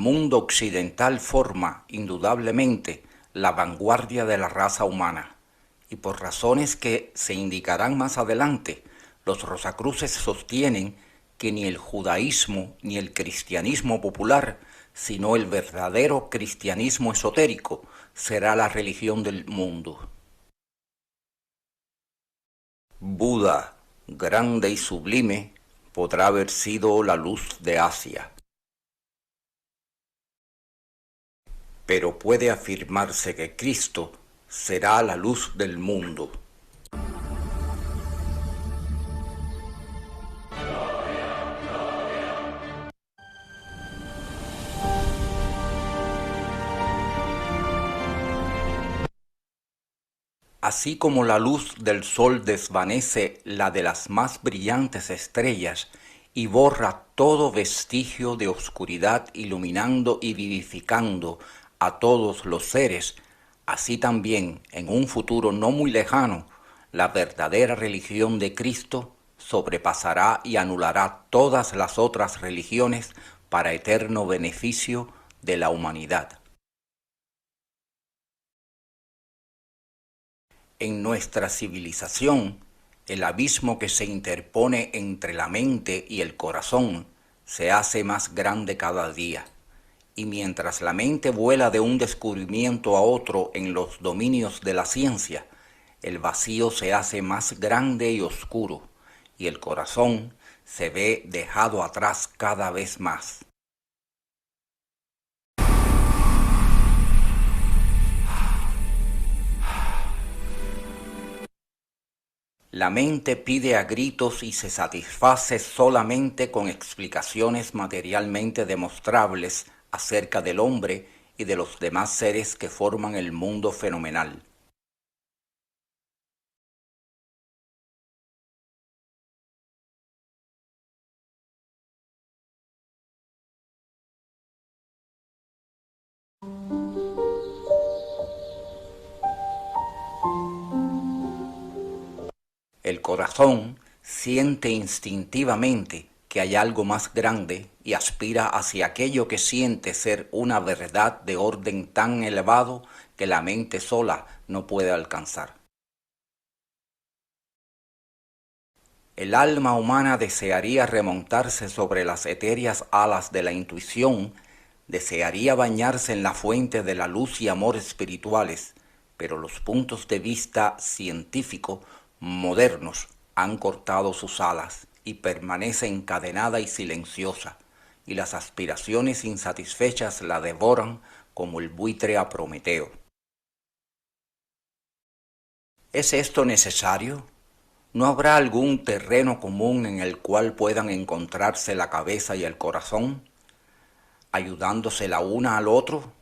mundo occidental forma, indudablemente, la vanguardia de la raza humana, y por razones que se indicarán más adelante, los Rosacruces sostienen que ni el judaísmo ni el cristianismo popular, sino el verdadero cristianismo esotérico, será la religión del mundo. Buda, grande y sublime, podrá haber sido la luz de Asia. Pero puede afirmarse que Cristo será la luz del mundo. Así como la luz del sol desvanece la de las más brillantes estrellas y borra todo vestigio de oscuridad, iluminando y vivificando a todos los seres, así también, en un futuro no muy lejano, la verdadera religión de Cristo sobrepasará y anulará todas las otras religiones para eterno beneficio de la humanidad. En nuestra civilización, el abismo que se interpone entre la mente y el corazón se hace más grande cada día, y mientras la mente vuela de un descubrimiento a otro en los dominios de la ciencia, el vacío se hace más grande y oscuro, y el corazón se ve dejado atrás cada vez más. La mente pide a gritos y se satisface solamente con explicaciones materialmente demostrables acerca del hombre y de los demás seres que forman el mundo fenomenal. El corazón siente instintivamente que hay algo más grande y aspira hacia aquello que siente ser una verdad de orden tan elevado que la mente sola no puede alcanzar. El alma humana desearía remontarse sobre las etéreas alas de la intuición, desearía bañarse en la fuente de la luz y amor espirituales, pero los puntos de vista científico modernos han cortado sus alas y permanece encadenada y silenciosa, y las aspiraciones insatisfechas la devoran como el buitre a Prometeo. ¿Es esto necesario? ¿No habrá algún terreno común en el cual puedan encontrarse la cabeza y el corazón, ayudándose la una al otro,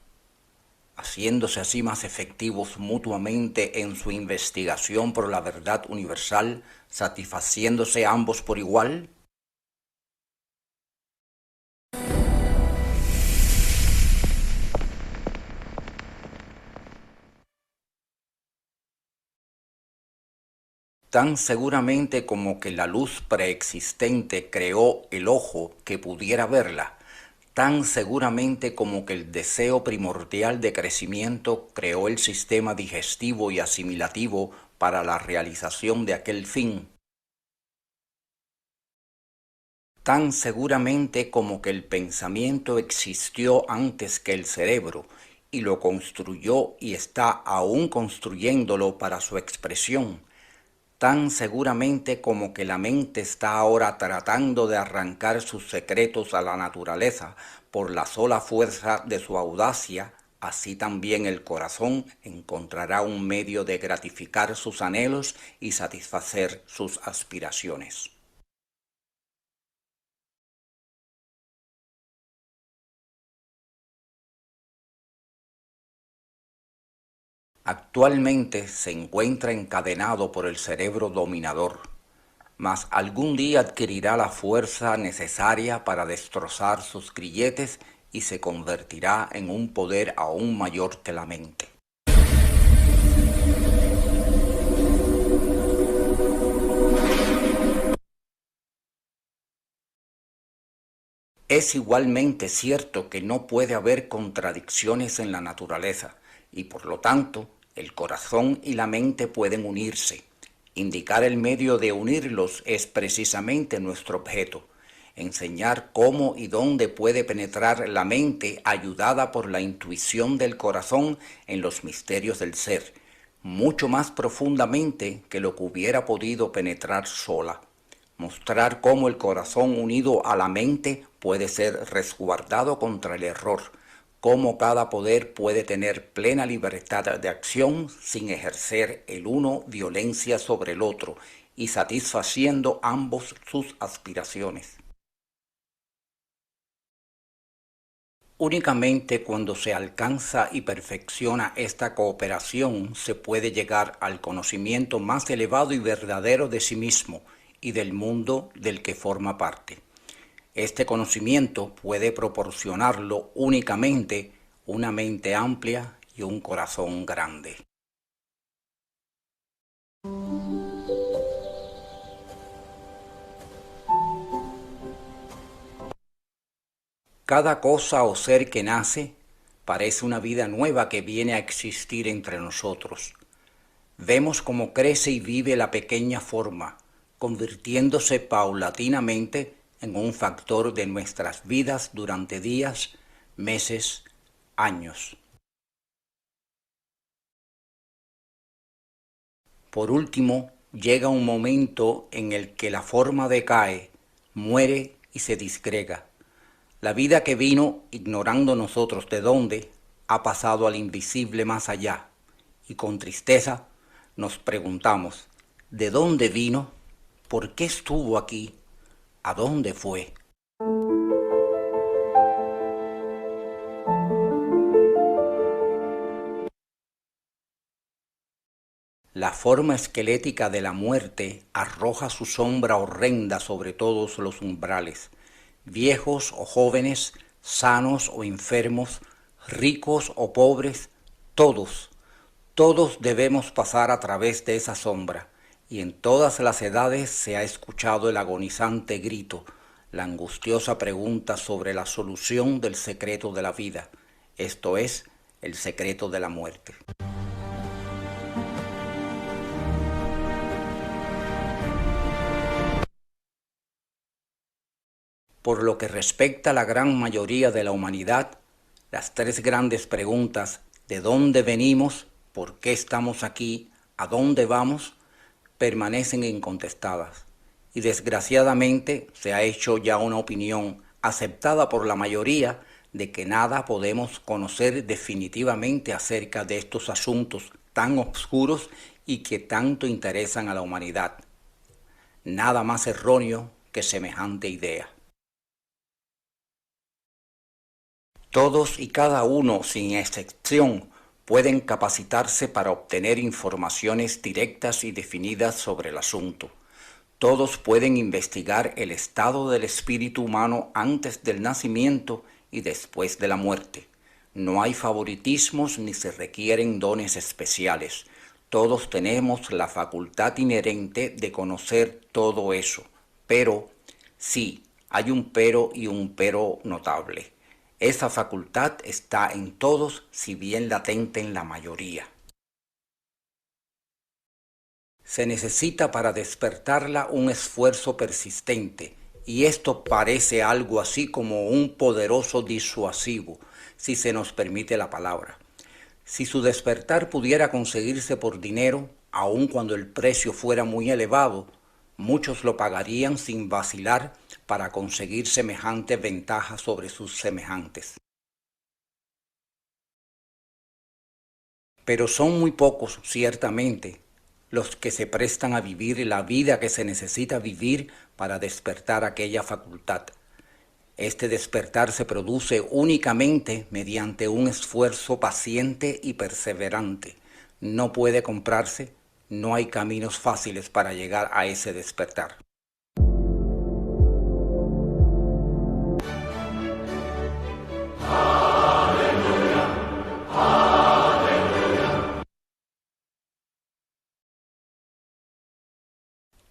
haciéndose así más efectivos mutuamente en su investigación por la verdad universal, satisfaciéndose ambos por igual? Tan seguramente como que la luz preexistente creó el ojo que pudiera verla, tan seguramente como que el deseo primordial de crecimiento creó el sistema digestivo y asimilativo para la realización de aquel fin, tan seguramente como que el pensamiento existió antes que el cerebro y lo construyó y está aún construyéndolo para su expresión, tan seguramente como que la mente está ahora tratando de arrancar sus secretos a la naturaleza por la sola fuerza de su audacia, así también el corazón encontrará un medio de gratificar sus anhelos y satisfacer sus aspiraciones. Actualmente se encuentra encadenado por el cerebro dominador, mas algún día adquirirá la fuerza necesaria para destrozar sus grilletes y se convertirá en un poder aún mayor que la mente. Es igualmente cierto que no puede haber contradicciones en la naturaleza y por lo tanto el corazón y la mente pueden unirse. Indicar el medio de unirlos es precisamente nuestro objeto. Enseñar cómo y dónde puede penetrar la mente ayudada por la intuición del corazón en los misterios del ser, mucho más profundamente que lo que hubiera podido penetrar sola. Mostrar cómo el corazón unido a la mente puede ser resguardado contra el error, cómo cada poder puede tener plena libertad de acción sin ejercer el uno violencia sobre el otro y satisfaciendo ambos sus aspiraciones. Únicamente cuando se alcanza y perfecciona esta cooperación se puede llegar al conocimiento más elevado y verdadero de sí mismo y del mundo del que forma parte. Este conocimiento puede proporcionarlo únicamente una mente amplia y un corazón grande. Cada cosa o ser que nace parece una vida nueva que viene a existir entre nosotros. Vemos cómo crece y vive la pequeña forma, convirtiéndose paulatinamente en un factor de nuestras vidas durante días, meses, años. Por último, llega un momento en el que la forma decae, muere y se disgrega. La vida que vino, ignorando nosotros de dónde, ha pasado al invisible más allá, y con tristeza nos preguntamos, ¿de dónde vino? ¿Por qué estuvo aquí? ¿A dónde fue? La forma esquelética de la muerte arroja su sombra horrenda sobre todos los umbrales, viejos o jóvenes, sanos o enfermos, ricos o pobres, todos debemos pasar a través de esa sombra, y en todas las edades se ha escuchado el agonizante grito, la angustiosa pregunta sobre la solución del secreto de la vida, esto es, el secreto de la muerte. Por lo que respecta a la gran mayoría de la humanidad, las tres grandes preguntas ¿de dónde venimos? ¿Por qué estamos aquí? ¿A dónde vamos? Permanecen incontestadas. Y desgraciadamente se ha hecho ya una opinión aceptada por la mayoría de que nada podemos conocer definitivamente acerca de estos asuntos tan oscuros y que tanto interesan a la humanidad. Nada más erróneo que semejante idea. Todos y cada uno, sin excepción, pueden capacitarse para obtener informaciones directas y definidas sobre el asunto. Todos pueden investigar el estado del espíritu humano antes del nacimiento y después de la muerte. No hay favoritismos ni se requieren dones especiales. Todos tenemos la facultad inherente de conocer todo eso. Pero, sí, hay un pero y un pero notable. Esa facultad está en todos, si bien latente en la mayoría. Se necesita para despertarla un esfuerzo persistente, y esto parece algo así como un poderoso disuasivo, si se nos permite la palabra. Si su despertar pudiera conseguirse por dinero, aun cuando el precio fuera muy elevado, muchos lo pagarían sin vacilar para conseguir semejante ventaja sobre sus semejantes. Pero son muy pocos, ciertamente, los que se prestan a vivir la vida que se necesita vivir para despertar aquella facultad. Este despertar se produce únicamente mediante un esfuerzo paciente y perseverante. No puede comprarse, no hay caminos fáciles para llegar a ese despertar.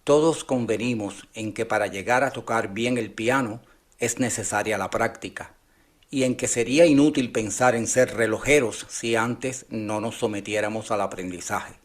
Todos convenimos en que para llegar a tocar bien el piano es necesaria la práctica, y en que sería inútil pensar en ser relojeros si antes no nos sometiéramos al aprendizaje.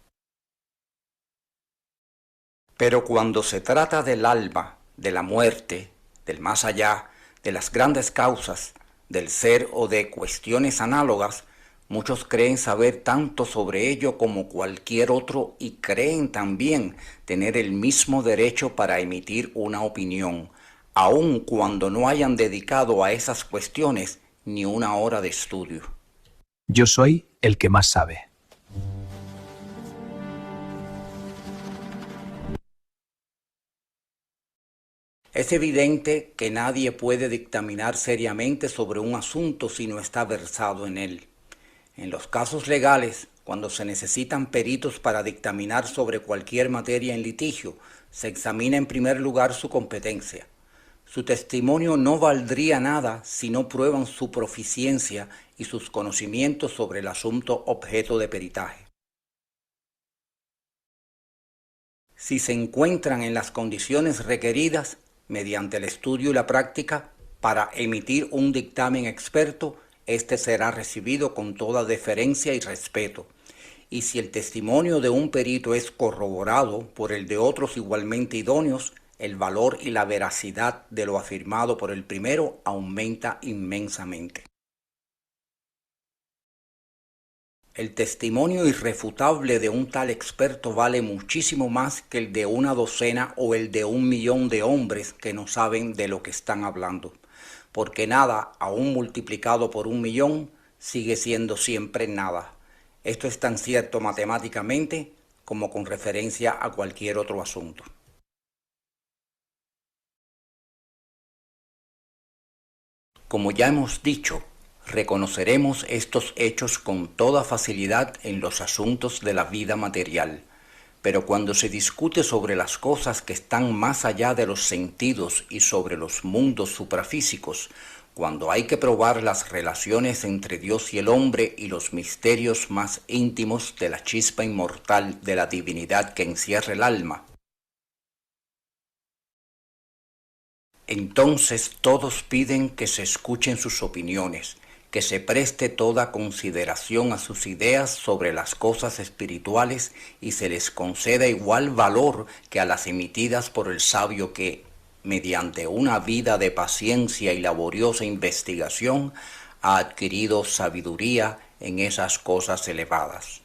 Pero cuando se trata del alma, de la muerte, del más allá, de las grandes causas, del ser o de cuestiones análogas, muchos creen saber tanto sobre ello como cualquier otro y creen también tener el mismo derecho para emitir una opinión, aun cuando no hayan dedicado a esas cuestiones ni una hora de estudio. Yo soy el que más sabe. Es evidente que nadie puede dictaminar seriamente sobre un asunto si no está versado en él. En los casos legales, cuando se necesitan peritos para dictaminar sobre cualquier materia en litigio, se examina en primer lugar su competencia. Su testimonio no valdría nada si no prueban su proficiencia y sus conocimientos sobre el asunto objeto de peritaje. Si se encuentran en las condiciones requeridas, mediante el estudio y la práctica, para emitir un dictamen experto, este será recibido con toda deferencia y respeto. Y si el testimonio de un perito es corroborado por el de otros igualmente idóneos, el valor y la veracidad de lo afirmado por el primero aumenta inmensamente. El testimonio irrefutable de un tal experto vale muchísimo más que el de una docena o el de 1.000.000 de hombres que no saben de lo que están hablando, porque nada, aún multiplicado por 1.000.000, sigue siendo siempre nada. Esto es tan cierto matemáticamente como con referencia a cualquier otro asunto. Como ya hemos dicho, reconoceremos estos hechos con toda facilidad en los asuntos de la vida material, pero cuando se discute sobre las cosas que están más allá de los sentidos y sobre los mundos suprafísicos, cuando hay que probar las relaciones entre Dios y el hombre y los misterios más íntimos de la chispa inmortal de la divinidad que encierra el alma, entonces todos piden que se escuchen sus opiniones, que se preste toda consideración a sus ideas sobre las cosas espirituales y se les conceda igual valor que a las emitidas por el sabio que, mediante una vida de paciencia y laboriosa investigación, ha adquirido sabiduría en esas cosas elevadas.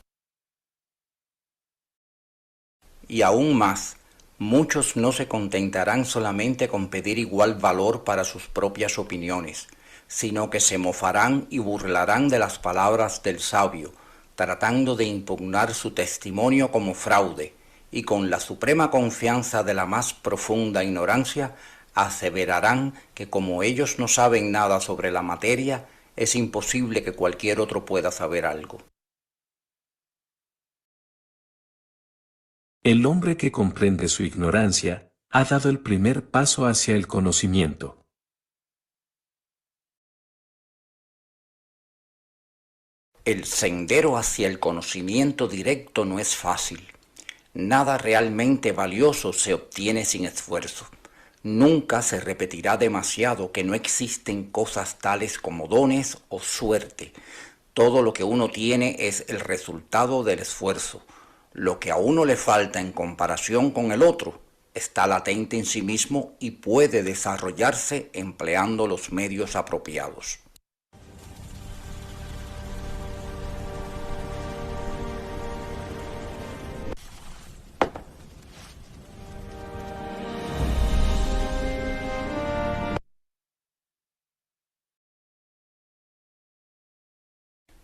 Y aún más, muchos no se contentarán solamente con pedir igual valor para sus propias opiniones, sino que se mofarán y burlarán de las palabras del sabio, tratando de impugnar su testimonio como fraude, y con la suprema confianza de la más profunda ignorancia, aseverarán que como ellos no saben nada sobre la materia, es imposible que cualquier otro pueda saber algo. El hombre que comprende su ignorancia, ha dado el primer paso hacia el conocimiento. El sendero hacia el conocimiento directo no es fácil. Nada realmente valioso se obtiene sin esfuerzo. Nunca se repetirá demasiado que no existen cosas tales como dones o suerte. Todo lo que uno tiene es el resultado del esfuerzo. Lo que a uno le falta en comparación con el otro está latente en sí mismo y puede desarrollarse empleando los medios apropiados.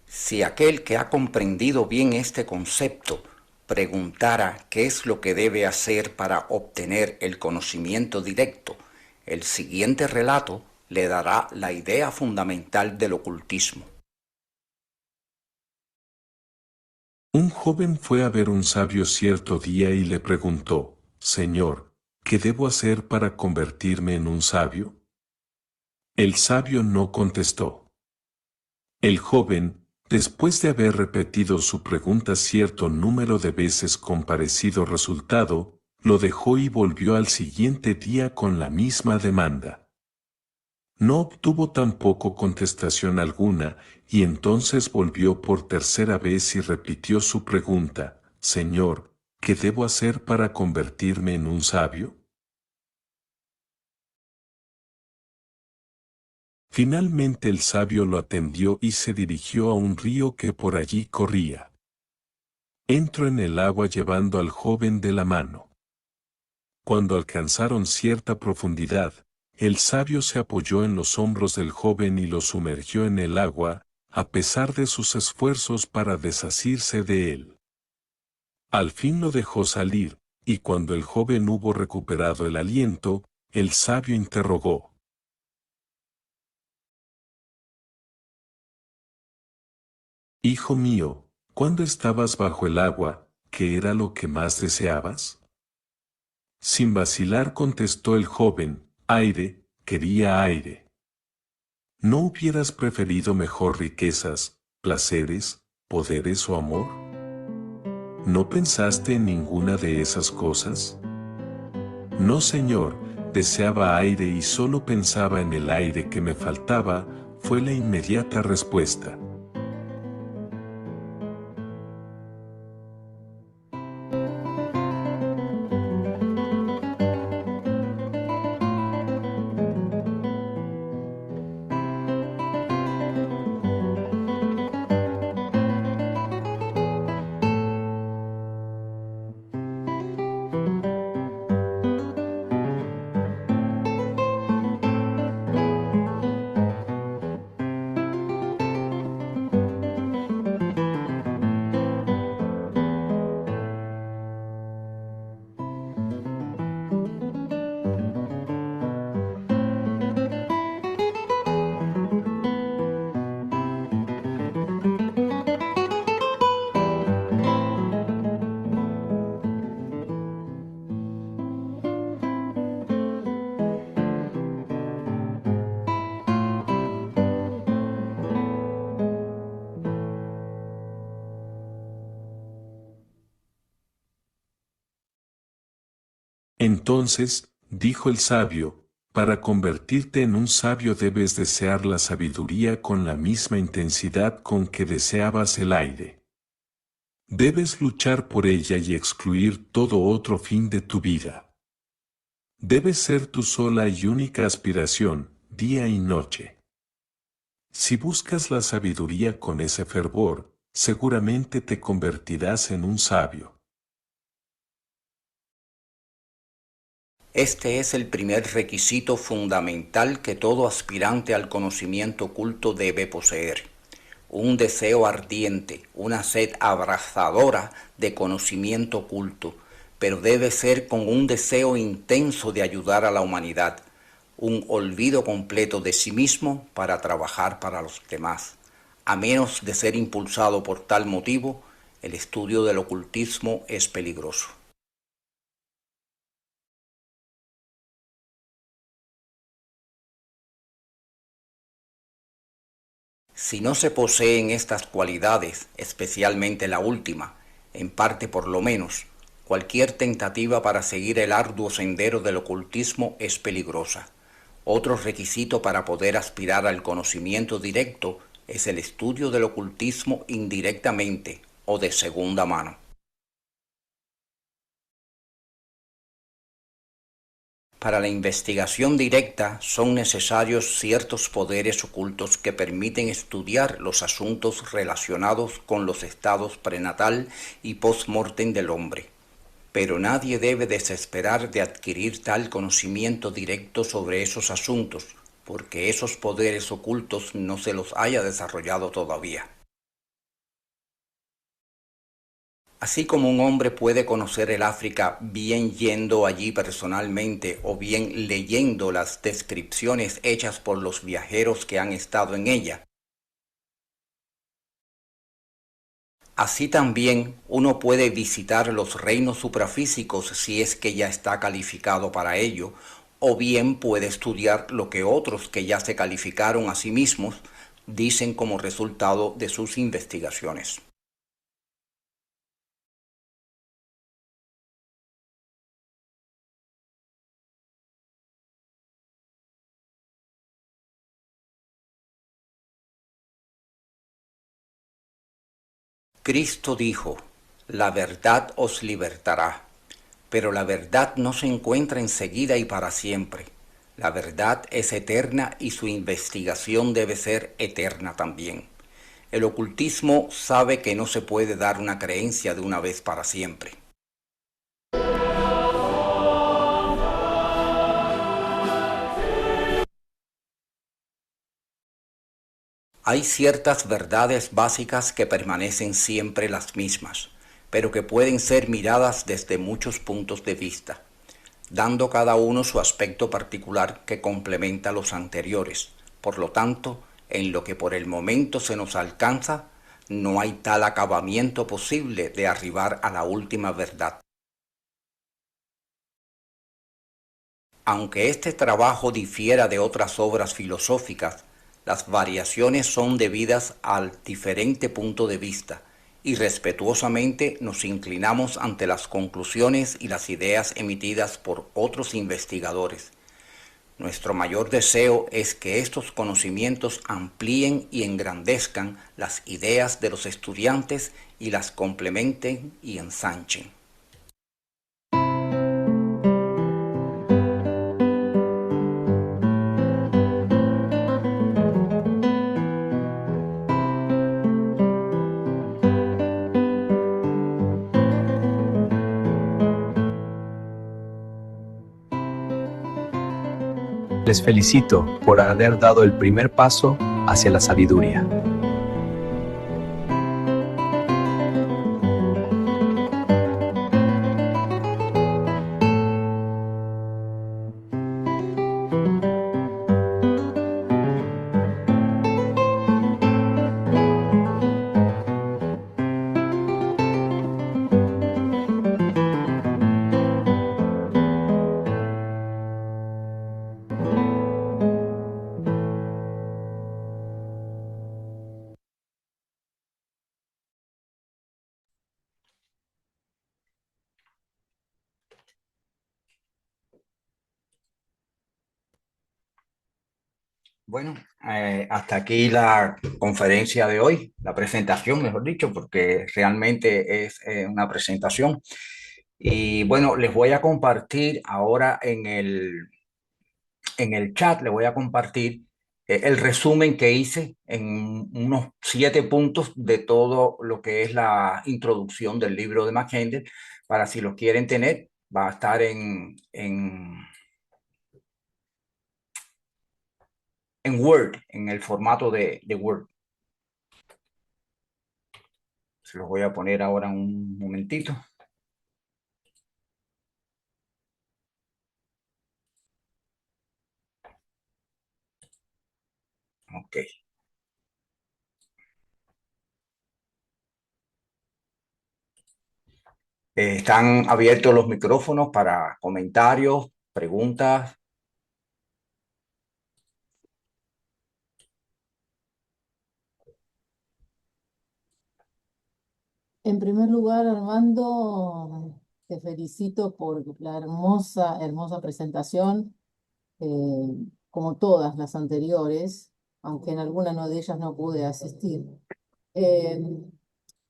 Si aquel que ha comprendido bien este concepto preguntara qué es lo que debe hacer para obtener el conocimiento directo, el siguiente relato le dará la idea fundamental del ocultismo. Un joven fue a ver un sabio cierto día y le preguntó, «Señor, ¿qué debo hacer para convertirme en un sabio?» El sabio no contestó. El joven, después de haber repetido su pregunta cierto número de veces con parecido resultado, lo dejó y volvió al siguiente día con la misma demanda. No obtuvo tampoco contestación alguna, y entonces volvió por tercera vez y repitió su pregunta: Señor, ¿qué debo hacer para convertirme en un sabio? Finalmente el sabio lo atendió y se dirigió a un río que por allí corría. Entró en el agua llevando al joven de la mano. Cuando alcanzaron cierta profundidad, el sabio se apoyó en los hombros del joven y lo sumergió en el agua, a pesar de sus esfuerzos para desasirse de él. Al fin lo dejó salir, y cuando el joven hubo recuperado el aliento, el sabio interrogó: Hijo mío, cuando estabas bajo el agua, ¿qué era lo que más deseabas? Sin vacilar contestó el joven: aire, quería aire. ¿No hubieras preferido mejor riquezas, placeres, poderes o amor? ¿No pensaste en ninguna de esas cosas? No, señor, deseaba aire y solo pensaba en el aire que me faltaba, fue la inmediata respuesta. Entonces, dijo el sabio, para convertirte en un sabio debes desear la sabiduría con la misma intensidad con que deseabas el aire. Debes luchar por ella y excluir todo otro fin de tu vida. Debe ser tu sola y única aspiración, día y noche. Si buscas la sabiduría con ese fervor, seguramente te convertirás en un sabio. Este es el primer requisito fundamental que todo aspirante al conocimiento oculto debe poseer: un deseo ardiente, una sed abrasadora de conocimiento oculto, pero debe ser con un deseo intenso de ayudar a la humanidad, un olvido completo de sí mismo para trabajar para los demás. A menos de ser impulsado por tal motivo, el estudio del ocultismo es peligroso. Si no se poseen estas cualidades, especialmente la última, en parte por lo menos, cualquier tentativa para seguir el arduo sendero del ocultismo es peligrosa. Otro requisito para poder aspirar al conocimiento directo es el estudio del ocultismo indirectamente o de segunda mano. Para la investigación directa son necesarios ciertos poderes ocultos que permiten estudiar los asuntos relacionados con los estados prenatal y post-mortem del hombre. Pero nadie debe desesperar de adquirir tal conocimiento directo sobre esos asuntos, porque esos poderes ocultos no se los haya desarrollado todavía. Así como un hombre puede conocer el África bien yendo allí personalmente o bien leyendo las descripciones hechas por los viajeros que han estado en ella, así también uno puede visitar los reinos suprafísicos si es que ya está calificado para ello, o bien puede estudiar lo que otros que ya se calificaron a sí mismos dicen como resultado de sus investigaciones. Cristo dijo, la verdad os libertará, pero la verdad no se encuentra enseguida y para siempre. La verdad es eterna y su investigación debe ser eterna también. El ocultismo sabe que no se puede dar una creencia de una vez para siempre. Hay ciertas verdades básicas que permanecen siempre las mismas, pero que pueden ser miradas desde muchos puntos de vista, dando cada uno su aspecto particular que complementa los anteriores. Por lo tanto, en lo que por el momento se nos alcanza, no hay tal acabamiento posible de arribar a la última verdad. Aunque este trabajo difiera de otras obras filosóficas, las variaciones son debidas al diferente punto de vista y respetuosamente nos inclinamos ante las conclusiones y las ideas emitidas por otros investigadores. Nuestro mayor deseo es que estos conocimientos amplíen y engrandezcan las ideas de los estudiantes y las complementen y ensanchen. Les felicito por haber dado el primer paso hacia la sabiduría. Bueno, hasta aquí la conferencia de hoy, la presentación, mejor dicho, porque realmente es una presentación. Y bueno, les voy a compartir ahora en el chat, les voy a compartir el resumen que hice en unos 7 puntos de todo lo que es la introducción del libro de McHenry, para si lo quieren tener, va a estar en Word, en el formato de Word. Se los voy a poner ahora un momentito. Ok. Están abiertos los micrófonos para comentarios, preguntas. En primer lugar, Armando, te felicito por la hermosa presentación, como todas las anteriores, aunque en alguna no de ellas no pude asistir. Eh,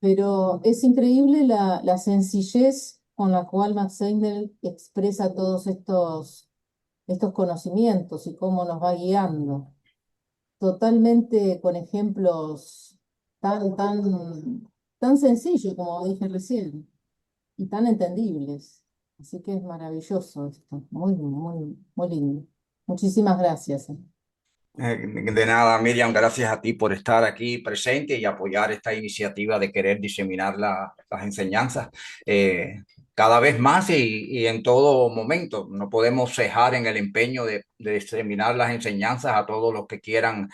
pero es increíble la sencillez con la cual Max Heindel expresa todos estos conocimientos y cómo nos va guiando, totalmente con ejemplos tan sencillos, como dije recién, y tan entendibles. Así que es maravilloso esto, muy lindo. Muchísimas gracias. De nada, Miriam, gracias a ti por estar aquí presente y apoyar esta iniciativa de querer diseminar las enseñanzas cada vez más y en todo momento. No podemos cejar en el empeño de diseminar las enseñanzas a todos los que quieran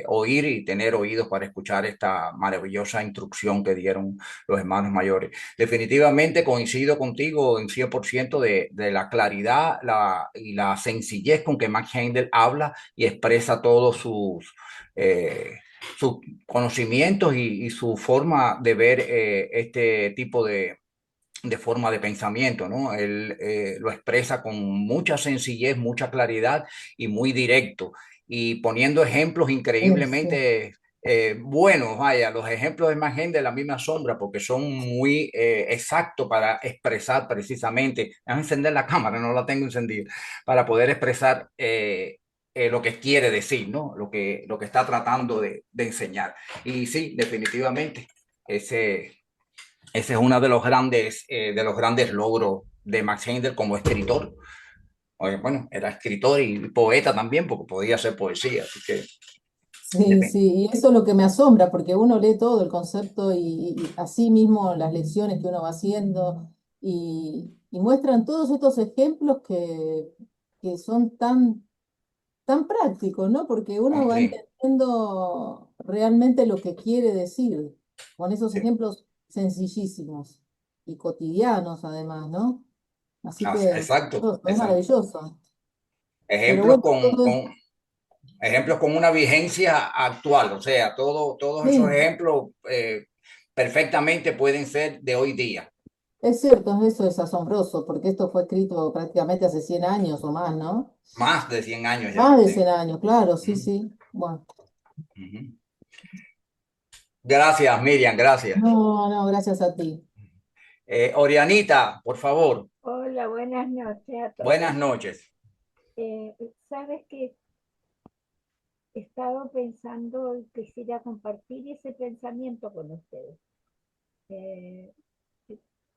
oír y tener oídos para escuchar esta maravillosa instrucción que dieron los hermanos mayores. Definitivamente coincido contigo en 100% de la claridad y la sencillez con que Max Heindel habla y expresa todos sus conocimientos y su forma de ver este tipo de forma de pensamiento, ¿no? Él lo expresa con mucha sencillez, mucha claridad y muy directo, y poniendo ejemplos Eso. increíblemente Bueno, vaya, los ejemplos de Mac de la misma sombra, porque son muy exactos para expresar precisamente. Déjame encender la cámara, no la tengo encendida, para poder expresar lo que quiere decir, ¿no? Lo que está tratando de enseñar. Y sí, definitivamente, ese es uno de los grandes logros de Max Heindel como escritor. Bueno, era escritor y poeta también, porque podía hacer poesía, así que Sí, depende. sí, y eso es lo que me asombra, porque uno lee todo el concepto y así mismo las lecciones que uno va haciendo y muestran todos estos ejemplos que son tan prácticos, ¿no? Porque uno va Sí, entendiendo realmente lo que quiere decir con esos sí. ejemplos sencillísimos y cotidianos además, ¿no? Así que Exacto, es exacto. maravilloso. Pero Ejemplos bueno, todo, ejemplos con una vigencia actual, o sea, todos esos sí. ejemplos perfectamente pueden ser de hoy día, Es cierto, eso es asombroso, porque esto fue escrito prácticamente hace 100 años o más, ¿no? más de 100 años ya. Más de Sí. 100 años, claro, sí, Ujú, sí. Bueno, ujú. Gracias, Miriam, gracias. no, no, gracias a ti. Orianita, por favor, Hola, buenas noches a buenas todos. noches. Sabes que he estado pensando y quisiera compartir ese pensamiento con ustedes. Eh,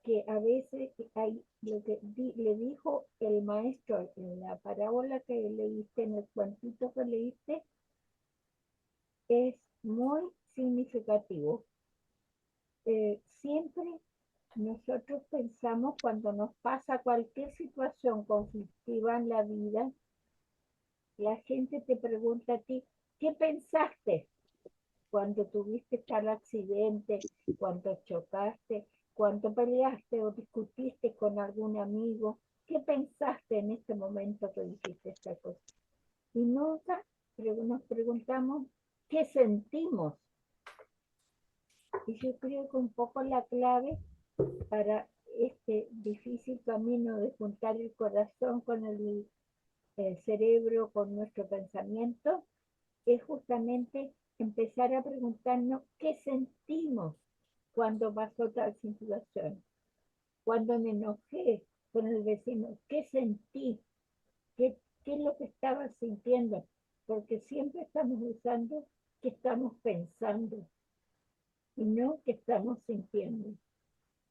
que a veces hay lo que le dijo el maestro en la parábola que leíste, en el cuentito que leíste, es muy significativo. Siempre nosotros pensamos cuando nos pasa cualquier situación conflictiva en la vida, la gente te pregunta a ti, ¿qué pensaste cuando tuviste tal accidente, cuando chocaste, cuando peleaste o discutiste con algún amigo? ¿Qué pensaste en este momento que dijiste esta cosa? Y nunca nos preguntamos qué sentimos. Y yo creo que un poco la clave para este difícil camino de juntar el corazón con el cerebro, con nuestro pensamiento, es justamente empezar a preguntarnos qué sentimos cuando pasó tal situación. Cuando me enojé con el vecino, ¿qué sentí? ¿Qué es lo que estaba sintiendo? Porque siempre estamos usando que estamos pensando y no que estamos sintiendo.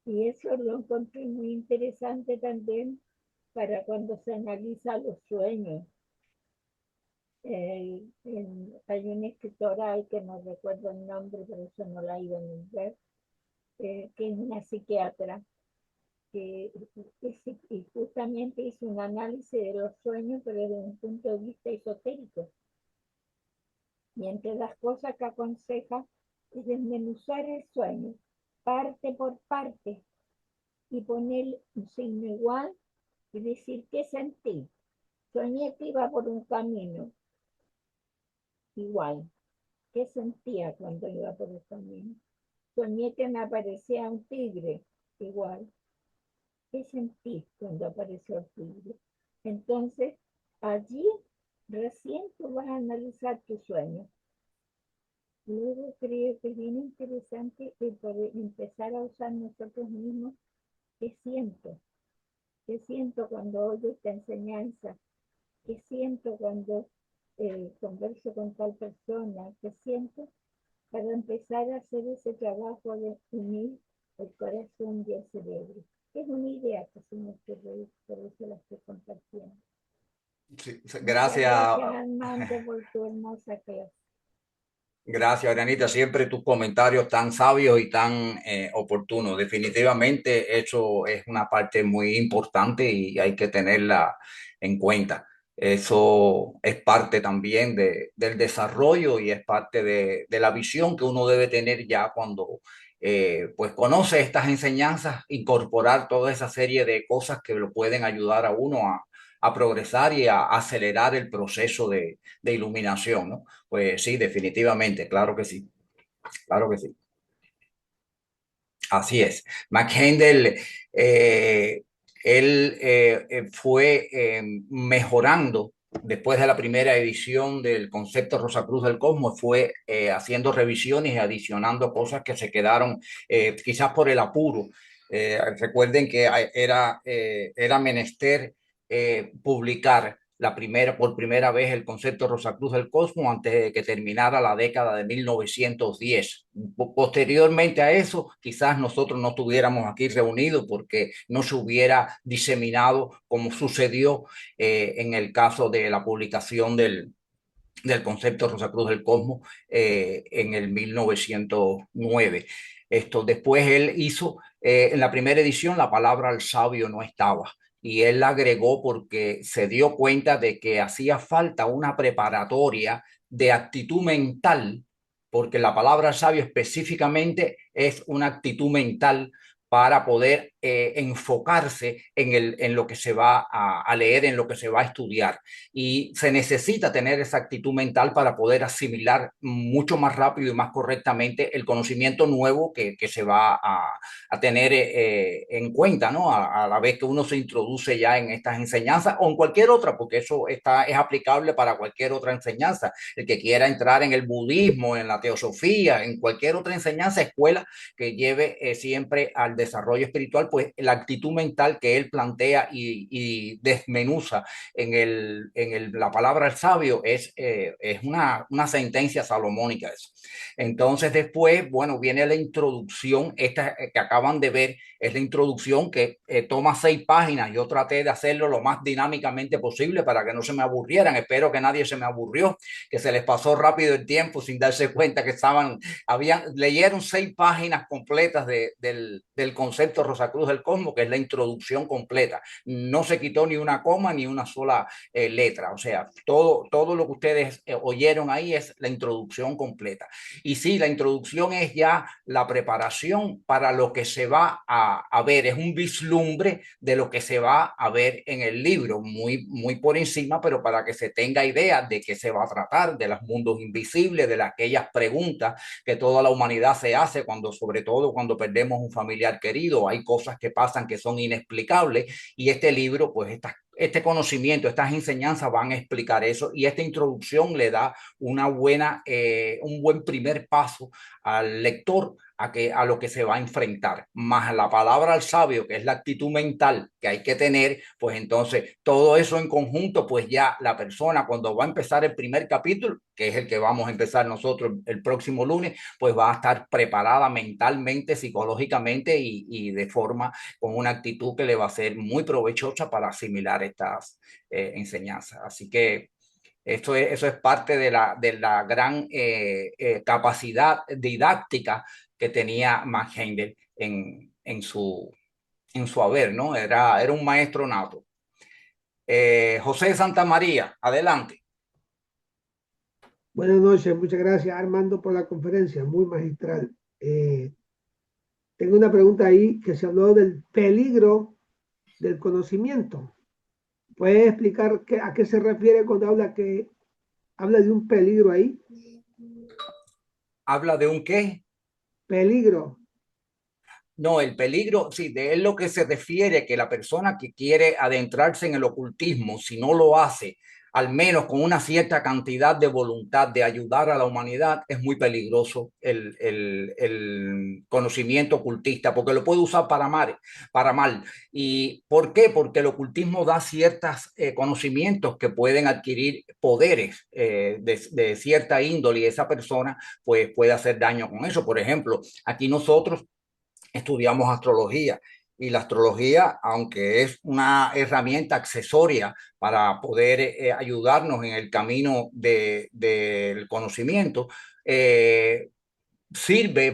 Y eso lo encontré muy interesante también para cuando se analiza los sueños. Hay una escritora ahí que no recuerdo el nombre, pero eso no la iba a nombrar, que es una psiquiatra, que y justamente hizo un análisis de los sueños, pero desde un punto de vista esotérico. Y entre las cosas que aconseja es desmenuzar el sueño, parte por parte, y poner un signo igual y decir, ¿qué sentí? Soñé que iba por un camino, igual. ¿Qué sentía cuando iba por el camino? Soñé que me aparecía un tigre, igual. ¿Qué sentí cuando apareció el tigre? Entonces, allí recién tú vas a analizar tu sueño. Luego creo que es bien interesante el poder empezar a usar nosotros mismos qué siento. ¿Qué siento cuando oigo esta enseñanza? ¿Qué siento cuando converso con tal persona? ¿Qué siento? Para empezar a hacer ese trabajo de unir el corazón y el cerebro. Es una idea que se me ocurrió, por eso la estoy compartiendo. Sí, Muchas gracias, gracias, Armando, por tu hermosa clase. gracias, Orianita. Siempre tus comentarios tan sabios y tan oportunos. Definitivamente eso es una parte muy importante y hay que tenerla en cuenta. Eso es parte también del desarrollo y es parte de la visión que uno debe tener ya cuando pues conoce estas enseñanzas, incorporar toda esa serie de cosas que lo pueden ayudar a uno a progresar y a acelerar el proceso de iluminación, ¿no? Pues sí, definitivamente, claro que sí, claro que sí. Así es. McHendel, eh, él fue mejorando después de la primera edición del concepto Rosacruz del Cosmos, fue haciendo revisiones y adicionando cosas que se quedaron quizás por el apuro. Recuerden que era menester publicar por primera vez el concepto Rosacruz del Cosmos antes de que terminara la década de 1910. Posteriormente a eso, quizás nosotros no estuviéramos aquí reunidos porque no se hubiera diseminado como sucedió en el caso de la publicación del concepto Rosacruz del Cosmos en el 1909. Después él hizo, en la primera edición, la palabra al sabio no estaba. Y él la agregó porque se dio cuenta de que hacía falta una preparatoria de actitud mental, porque la palabra al sabio específicamente es una actitud mental para poder enfocarse en lo que se va a leer, en lo que se va a estudiar. Y se necesita tener esa actitud mental para poder asimilar mucho más rápido y más correctamente el conocimiento nuevo que se va a tener en cuenta, ¿no? A la vez que uno se introduce ya en estas enseñanzas o en cualquier otra, porque eso es aplicable para cualquier otra enseñanza. El que quiera entrar en el budismo, en la teosofía, en cualquier otra enseñanza, escuela que lleve siempre al desarrollo espiritual, pues la actitud mental que él plantea y desmenuza la palabra el sabio es una sentencia salomónica eso. Entonces después, bueno, viene la introducción, esta que acaban de ver, es la introducción que toma 6 páginas. Yo traté de hacerlo lo más dinámicamente posible para que no se me aburrieran. Espero que nadie se me aburrió, que se les pasó rápido el tiempo sin darse cuenta que leyeron 6 páginas completas del concepto Rosacruz del Cosmos, que es la introducción completa. No se quitó ni una coma ni una sola letra. O sea, todo lo que ustedes oyeron ahí es la introducción completa. Y sí, la introducción es ya la preparación para lo que se va a ver. Es un vislumbre de lo que se va a ver en el libro, muy, muy por encima, pero para que se tenga idea de qué se va a tratar, de los mundos invisibles, de aquellas preguntas que toda la humanidad se hace sobre todo cuando perdemos un familiar querido. Hay cosas que pasan que son inexplicables y este libro, pues este conocimiento, estas enseñanzas van a explicar eso y esta introducción le da un buen primer paso al lector a lo que se va a enfrentar. Más la palabra al sabio, que es la actitud mental que hay que tener, pues entonces todo eso en conjunto, pues ya la persona cuando va a empezar el primer capítulo, que es el que vamos a empezar nosotros el próximo lunes, pues va a estar preparada mentalmente, psicológicamente y de forma con una actitud que le va a ser muy provechosa para asimilar estas enseñanzas. Así que eso es parte de la gran capacidad didáctica que tenía Max Heindel en su haber, ¿no? Era un maestro nato. José de Santa María, adelante. Buenas noches, muchas gracias Armando por la conferencia, muy magistral. Tengo una pregunta ahí que se habló del peligro del conocimiento. ¿Puedes explicar a qué se refiere cuando habla de un peligro ahí? ¿Habla de un qué? Peligro. No, el peligro, sí, de él lo que se refiere que la persona que quiere adentrarse en el ocultismo, si no lo hace, al menos con una cierta cantidad de voluntad de ayudar a la humanidad, es muy peligroso el conocimiento ocultista, porque lo puede usar para mal. ¿Y por qué? Porque el ocultismo da ciertos conocimientos que pueden adquirir poderes de cierta índole y esa persona pues puede hacer daño con eso. Por ejemplo, aquí nosotros estudiamos astrología y la astrología, aunque es una herramienta accesoria para poder ayudarnos en el camino del conocimiento,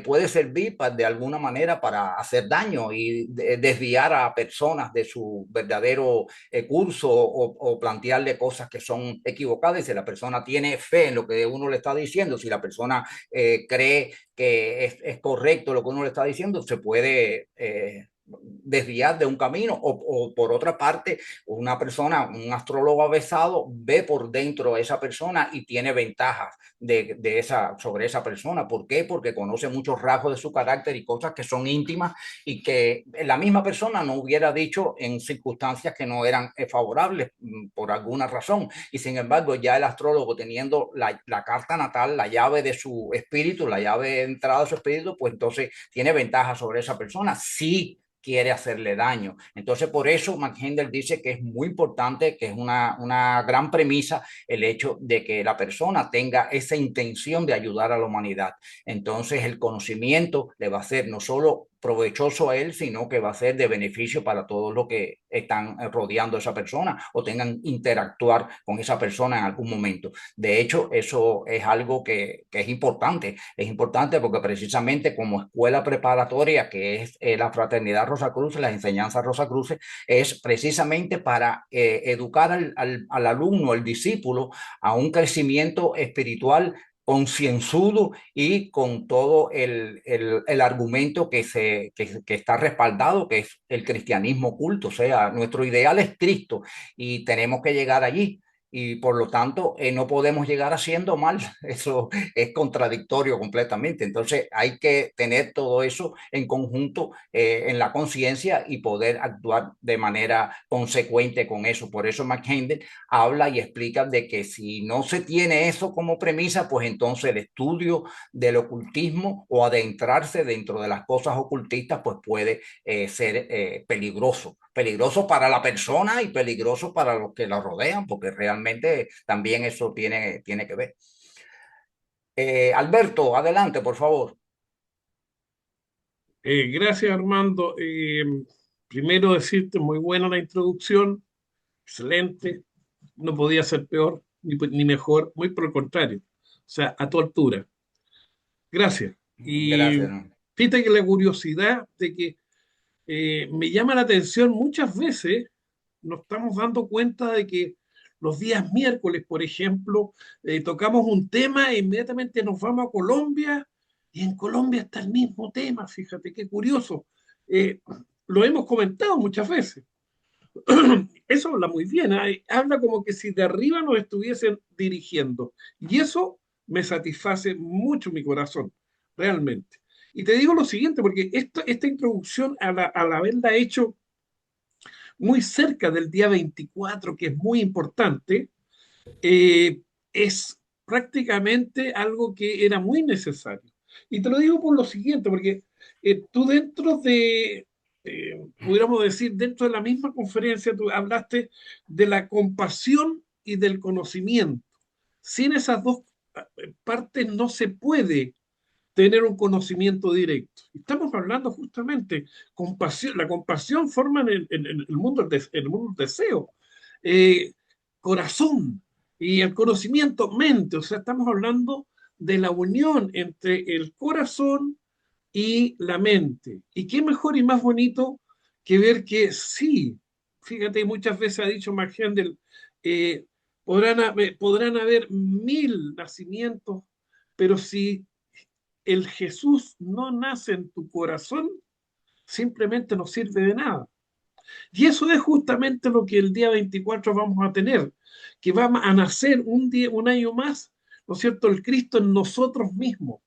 puede servir de alguna manera para hacer daño y desviar a personas de su verdadero curso o plantearle cosas que son equivocadas. Y si la persona tiene fe en lo que uno le está diciendo, si la persona cree que es correcto lo que uno le está diciendo, se puede desviar de un camino, o por otra parte, una persona, un astrólogo avesado, ve por dentro a esa persona y tiene ventajas sobre esa persona. ¿Por qué? Porque conoce muchos rasgos de su carácter y cosas que son íntimas y que la misma persona no hubiera dicho en circunstancias que no eran favorables por alguna razón. Y sin embargo, ya el astrólogo, teniendo la carta natal, la llave de su espíritu, la llave de entrada de su espíritu, pues entonces tiene ventaja sobre esa persona. Sí quiere hacerle daño. Entonces, por eso McHendel dice que es muy importante, que es una gran premisa el hecho de que la persona tenga esa intención de ayudar a la humanidad. Entonces, el conocimiento le va a ser no solo provechoso a él, sino que va a ser de beneficio para todos los que están rodeando a esa persona o tengan interactuar con esa persona en algún momento. De hecho, eso es algo que es importante porque precisamente como escuela preparatoria, que es la Fraternidad Rosacruces, las enseñanzas Rosacruces, es precisamente para educar al alumno, al discípulo, a un crecimiento espiritual concienzudo y con todo el argumento que está respaldado, que es el cristianismo oculto. O sea, nuestro ideal es Cristo y tenemos que llegar allí. Y por lo tanto, no podemos llegar haciendo mal. Eso es contradictorio completamente. Entonces, hay que tener todo eso en conjunto en la conciencia y poder actuar de manera consecuente con eso. Por eso McHendel habla y explica de que si no se tiene eso como premisa, pues entonces el estudio del ocultismo o adentrarse dentro de las cosas ocultistas, pues puede ser peligroso para la persona y peligroso para los que la rodean, porque realmente también eso tiene que ver. Alberto, adelante, por favor. Gracias, Armando. Primero decirte, muy buena la introducción, excelente, no podía ser peor ni mejor, muy por el contrario, o sea, a tu altura. Gracias. Y Gracias. fíjate que la curiosidad de que me llama la atención muchas veces, nos estamos dando cuenta de que los días miércoles, por ejemplo, tocamos un tema e inmediatamente nos vamos a Colombia y en Colombia está el mismo tema, fíjate qué curioso. Eh, lo hemos comentado muchas veces. Eso habla muy bien, ¿eh? Habla como que si de arriba nos estuviesen dirigiendo. Y eso me satisface mucho mi corazón, realmente. Y te digo lo siguiente, porque esta introducción, al haberla hecho muy cerca del día 24, que es muy importante, es prácticamente algo que era muy necesario. Y te lo digo por lo siguiente, porque tú dentro pudiéramos decir, dentro de la misma conferencia, tú hablaste de la compasión y del conocimiento. Sin esas dos partes no se puede tener un conocimiento directo. Estamos hablando justamente, la compasión forma en el mundo el mundo del deseo, eh, corazón, y el conocimiento, mente. O sea, estamos hablando de la unión entre el corazón y la mente. Y qué mejor y más bonito que ver que sí, fíjate, muchas veces ha dicho Mark Handel, eh, podrán haber 1000 nacimientos, pero si el Jesús no nace en tu corazón, simplemente no sirve de nada. Y eso es justamente lo que el día 24 vamos a tener, que va a nacer un año más, ¿no es cierto?, el Cristo en nosotros mismos.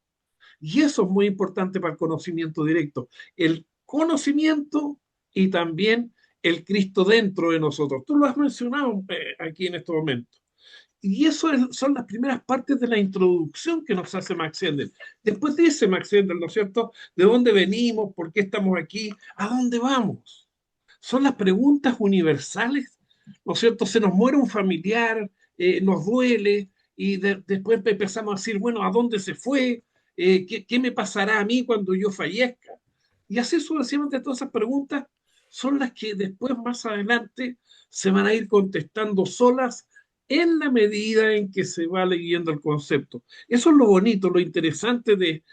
Y eso es muy importante para el conocimiento directo. El conocimiento y también el Cristo dentro de nosotros. Tú lo has mencionado aquí en este momento. Y eso son las primeras partes de la introducción que nos hace Max Endel. Después dice Max Endel, ¿no es cierto? ¿De dónde venimos? ¿Por qué estamos aquí? ¿A dónde vamos? Son las preguntas universales, ¿no es cierto? Se nos muere un familiar, nos duele, y después empezamos a decir, bueno, ¿a dónde se fue? ¿Qué me pasará a mí cuando yo fallezca? Y así sucesivamente todas esas preguntas son las que después, más adelante, se van a ir contestando solas en la medida en que se va leyendo el concepto. Eso es lo bonito, lo interesante de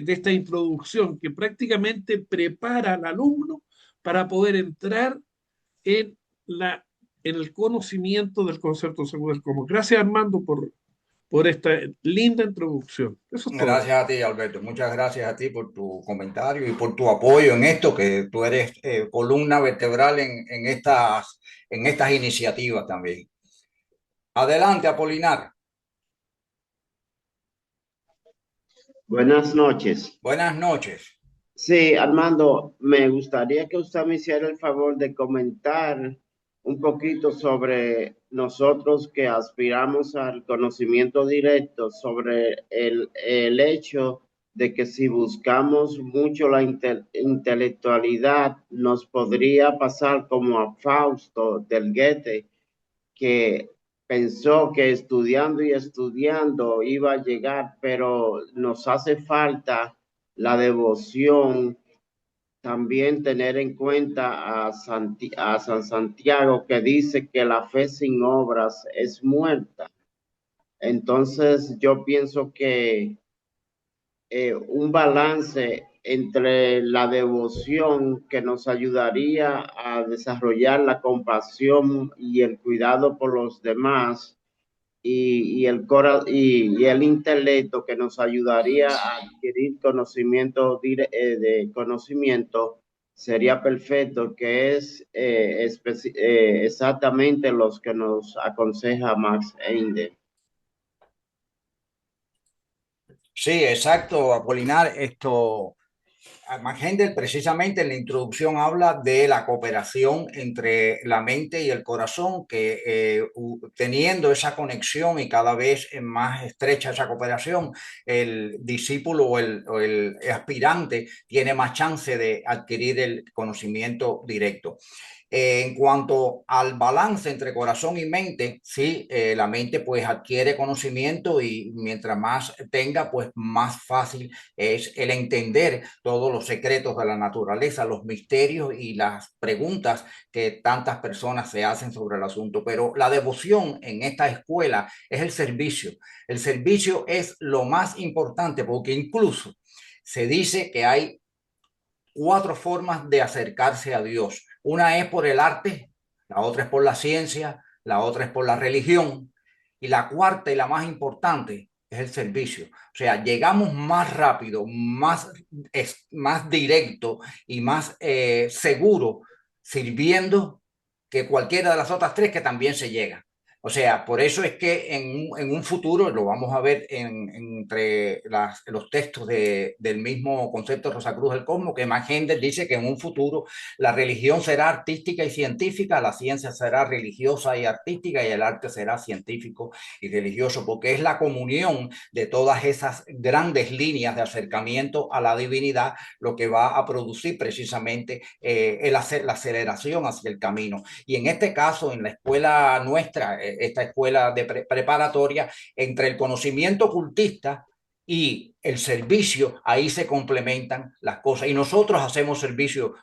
esta introducción, que prácticamente prepara al alumno para poder entrar en, en el conocimiento del concepto según el cómo. Gracias, Armando, por esta linda introducción. Eso es todo. Gracias a ti, Alberto. Muchas gracias a ti por tu comentario y por tu apoyo en esto, que tú eres columna vertebral en estas iniciativas también. Adelante, Apolinar. Buenas noches. Buenas noches. Sí, Armando, me gustaría que usted me hiciera el favor de comentar un poquito sobre nosotros que aspiramos al conocimiento directo, sobre el hecho de que si buscamos mucho la intelectualidad, nos podría pasar como a Fausto del Goethe, que pensó que estudiando y estudiando iba a llegar, pero nos hace falta la devoción, también tener en cuenta a San Santiago, que dice que la fe sin obras es muerta. Entonces yo pienso que un balance entre la devoción que nos ayudaría a desarrollar la compasión y el cuidado por los demás y el intelecto que nos ayudaría a adquirir conocimiento de conocimiento sería perfecto, que es exactamente los que nos aconseja Max Ende. Sí, exacto, Apolinar. Max Hendel precisamente en la introducción habla de la cooperación entre la mente y el corazón, que teniendo esa conexión y cada vez más estrecha esa cooperación, el discípulo o el aspirante tiene más chance de adquirir el conocimiento directo. En cuanto al balance entre corazón y mente, sí, la mente pues adquiere conocimiento y mientras más tenga, pues más fácil es el entender todos los secretos de la naturaleza, los misterios y las preguntas que tantas personas se hacen sobre el asunto. Pero la devoción en esta escuela es el servicio. El servicio es lo más importante porque incluso se dice que hay 4 formas de acercarse a Dios. Una es por el arte, la otra es por la ciencia, la otra es por la religión y la cuarta y la más importante es el servicio. O sea, llegamos más rápido, más directo y más seguro sirviendo que cualquiera de las otras 3 que también se llega. O sea, por eso es que en un futuro, lo vamos a ver entre los textos del mismo concepto de Rosacruz del Cosmos, que Max Hendel dice que en un futuro la religión será artística y científica, la ciencia será religiosa y artística y el arte será científico y religioso, porque es la comunión de todas esas grandes líneas de acercamiento a la divinidad lo que va a producir precisamente la aceleración hacia el camino. Y en este caso, en la escuela nuestra, esta escuela de preparatoria, entre el conocimiento ocultista y el servicio, ahí se complementan las cosas. Y nosotros hacemos servicio,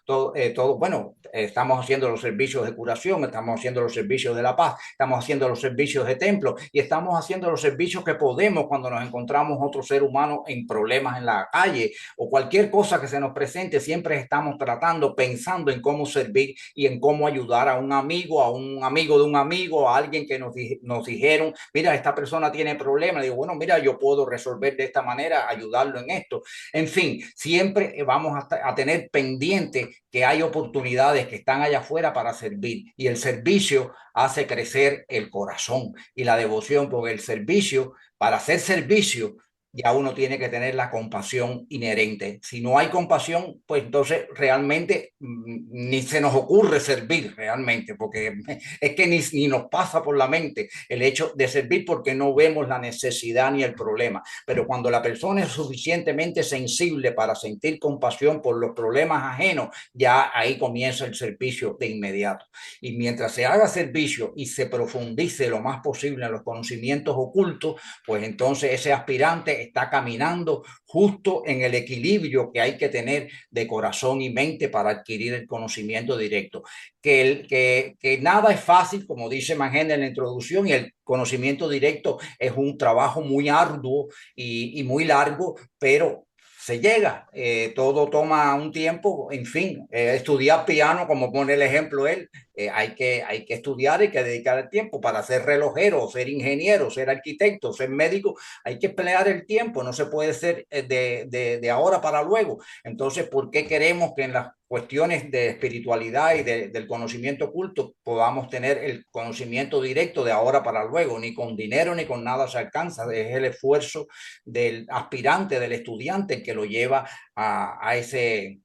bueno, estamos haciendo los servicios de curación, estamos haciendo los servicios de la paz, estamos haciendo los servicios de templo y estamos haciendo los servicios que podemos cuando nos encontramos otro ser humano en problemas en la calle o cualquier cosa que se nos presente. Siempre estamos tratando, pensando en cómo servir y en cómo ayudar a un amigo de un amigo, a alguien que nos dijeron, mira, esta persona tiene problemas. Digo, bueno, mira, yo puedo resolver de esta manera, ayudarlo en esto. En fin, siempre vamos a tener pendiente que hay oportunidades que están allá afuera para servir y el servicio hace crecer el corazón y la devoción, porque el servicio, para hacer servicio, ya uno tiene que tener la compasión inherente. Si no hay compasión, pues entonces realmente ni se nos ocurre servir realmente, porque es que ni nos pasa por la mente el hecho de servir porque no vemos la necesidad ni el problema. Pero cuando la persona es suficientemente sensible para sentir compasión por los problemas ajenos, ya ahí comienza el servicio de inmediato. Y mientras se haga servicio y se profundice lo más posible en los conocimientos ocultos, pues entonces ese aspirante está caminando justo en el equilibrio que hay que tener de corazón y mente para adquirir el conocimiento directo. Que nada es fácil, como dice Mangena en la introducción, y el conocimiento directo es un trabajo muy arduo y muy largo, pero se llega, todo toma un tiempo, en fin, estudiar piano, como pone el ejemplo él, hay que estudiar, hay que dedicar el tiempo para ser relojero, ser ingeniero, ser arquitecto, ser médico. Hay que emplear el tiempo, no se puede ser de ahora para luego. Entonces, ¿por qué queremos que en las cuestiones de espiritualidad y del conocimiento oculto podamos tener el conocimiento directo de ahora para luego? Ni con dinero ni con nada se alcanza. Es el esfuerzo del aspirante, del estudiante, que lo lleva a ese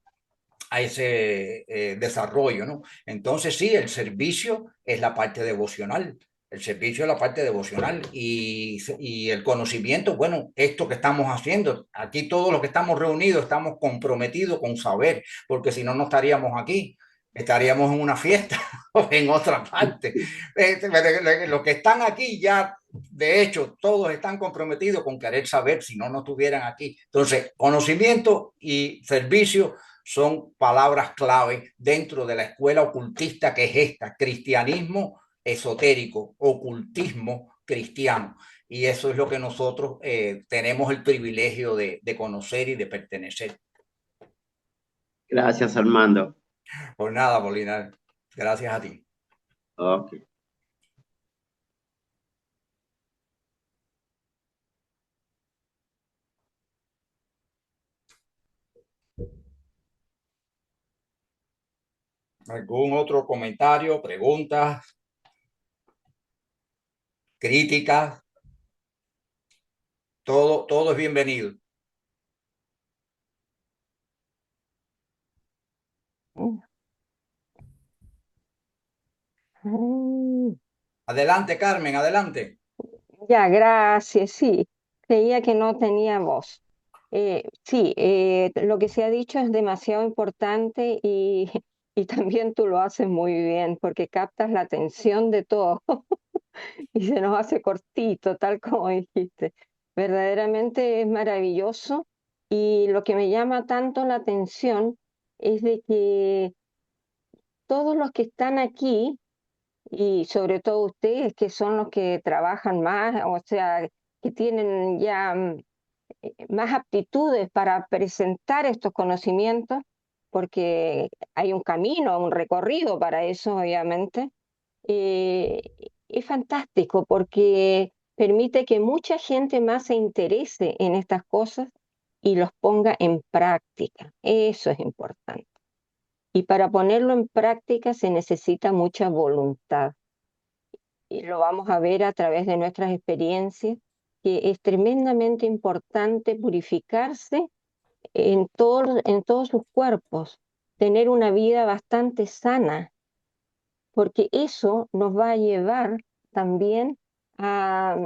desarrollo, ¿no? Entonces sí, el servicio es la parte devocional. El servicio es la parte devocional y el conocimiento, bueno, esto que estamos haciendo, aquí todos los que estamos reunidos estamos comprometidos con saber, porque si no, no estaríamos aquí, estaríamos en una fiesta o en otra parte. Los que están aquí ya, de hecho, todos están comprometidos con querer saber, si no, no estuvieran aquí. Entonces, conocimiento y servicio son palabras clave dentro de la escuela ocultista que es esta: cristianismo esotérico, ocultismo cristiano. Y eso es lo que nosotros tenemos el privilegio de conocer y de pertenecer. Gracias, Armando. Por nada, Polinar. Gracias a ti. Ok. ¿Algún otro comentario, preguntas, críticas? Todo es bienvenido. Mm, Adelante, Carmen, adelante. Ya, gracias, sí. Creía que no tenía voz. Sí, lo que se ha dicho es demasiado importante y, y también tú lo haces muy bien porque captas la atención de todo y se nos hace cortito, tal como dijiste. Verdaderamente es maravilloso y lo que me llama tanto la atención es de que todos los que están aquí y sobre todo ustedes que son los que trabajan más, o sea, que tienen ya más aptitudes para presentar estos conocimientos, porque hay un camino, un recorrido para eso, obviamente. eh, es fantástico porque permite que mucha gente más se interese en estas cosas y los ponga en práctica. Eso es importante. Y para ponerlo en práctica se necesita mucha voluntad y lo vamos a ver a través de nuestras experiencias, que es tremendamente importante purificarse en todos sus cuerpos, tener una vida bastante sana, porque eso nos va a llevar también a,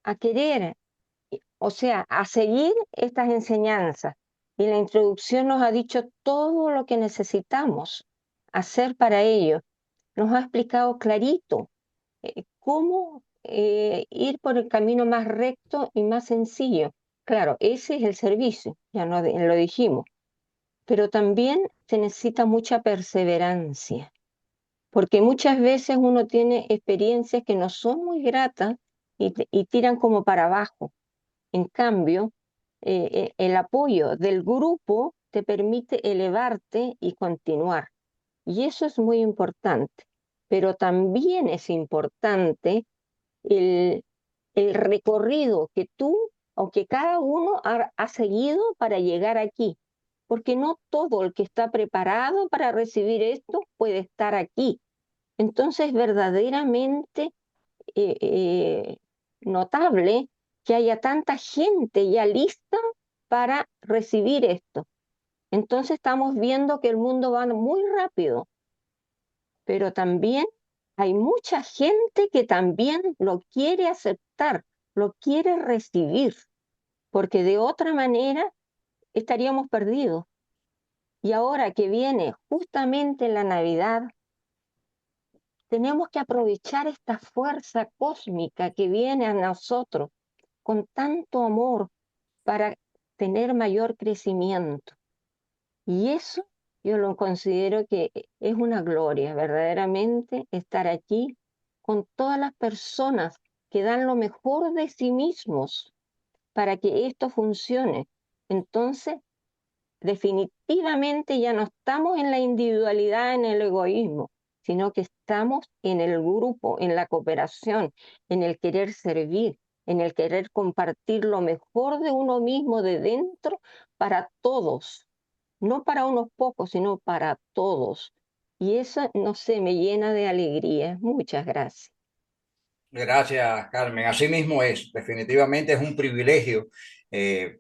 a querer, o sea, a seguir estas enseñanzas. Y la introducción nos ha dicho todo lo que necesitamos hacer para ello. Nos ha explicado clarito cómo ir por el camino más recto y más sencillo. Claro, ese es el servicio, ya no, lo dijimos, pero también se necesita mucha perseverancia, porque muchas veces uno tiene experiencias que no son muy gratas y tiran como para abajo. En cambio, el apoyo del grupo te permite elevarte y continuar. Y eso es muy importante. Pero también es importante el, el recorrido que tú o que cada uno ha seguido para llegar aquí, porque no todo el que está preparado para recibir esto puede estar aquí. Entonces, verdaderamente notable que haya tanta gente ya lista para recibir esto. Entonces estamos viendo que el mundo va muy rápido, pero también hay mucha gente que también lo quiere aceptar, lo quiere recibir, porque de otra manera estaríamos perdidos. Y ahora que viene justamente la Navidad, tenemos que aprovechar esta fuerza cósmica que viene a nosotros con tanto amor para tener mayor crecimiento. Y eso yo lo considero que es una gloria, verdaderamente, estar aquí con todas las personas que dan lo mejor de sí mismos para que esto funcione. Entonces, definitivamente ya no estamos en la individualidad, en el egoísmo, sino que estamos en el grupo, en la cooperación, en el querer servir, en el querer compartir lo mejor de uno mismo de dentro para todos, no para unos pocos, sino para todos. Y eso, no sé, me llena de alegría. Muchas gracias. Gracias, Carmen. Así mismo es. Definitivamente es un privilegio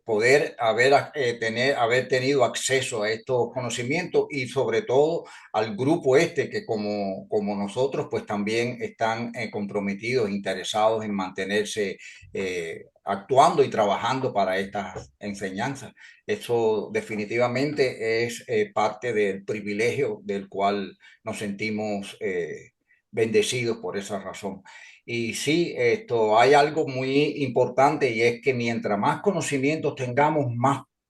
poder haber tenido acceso a estos conocimientos y sobre todo al grupo este que como nosotros pues también están comprometidos, interesados en mantenerse actuando y trabajando para estas enseñanzas. Eso definitivamente es parte del privilegio del cual nos sentimos bendecidos por esa razón. Y sí, hay algo muy importante y es que mientras más conocimientos tengamos,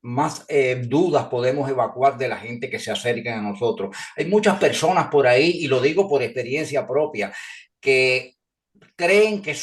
más dudas podemos evacuar de la gente que se acerca a nosotros. Hay muchas personas por ahí, y lo digo por experiencia propia, que creen que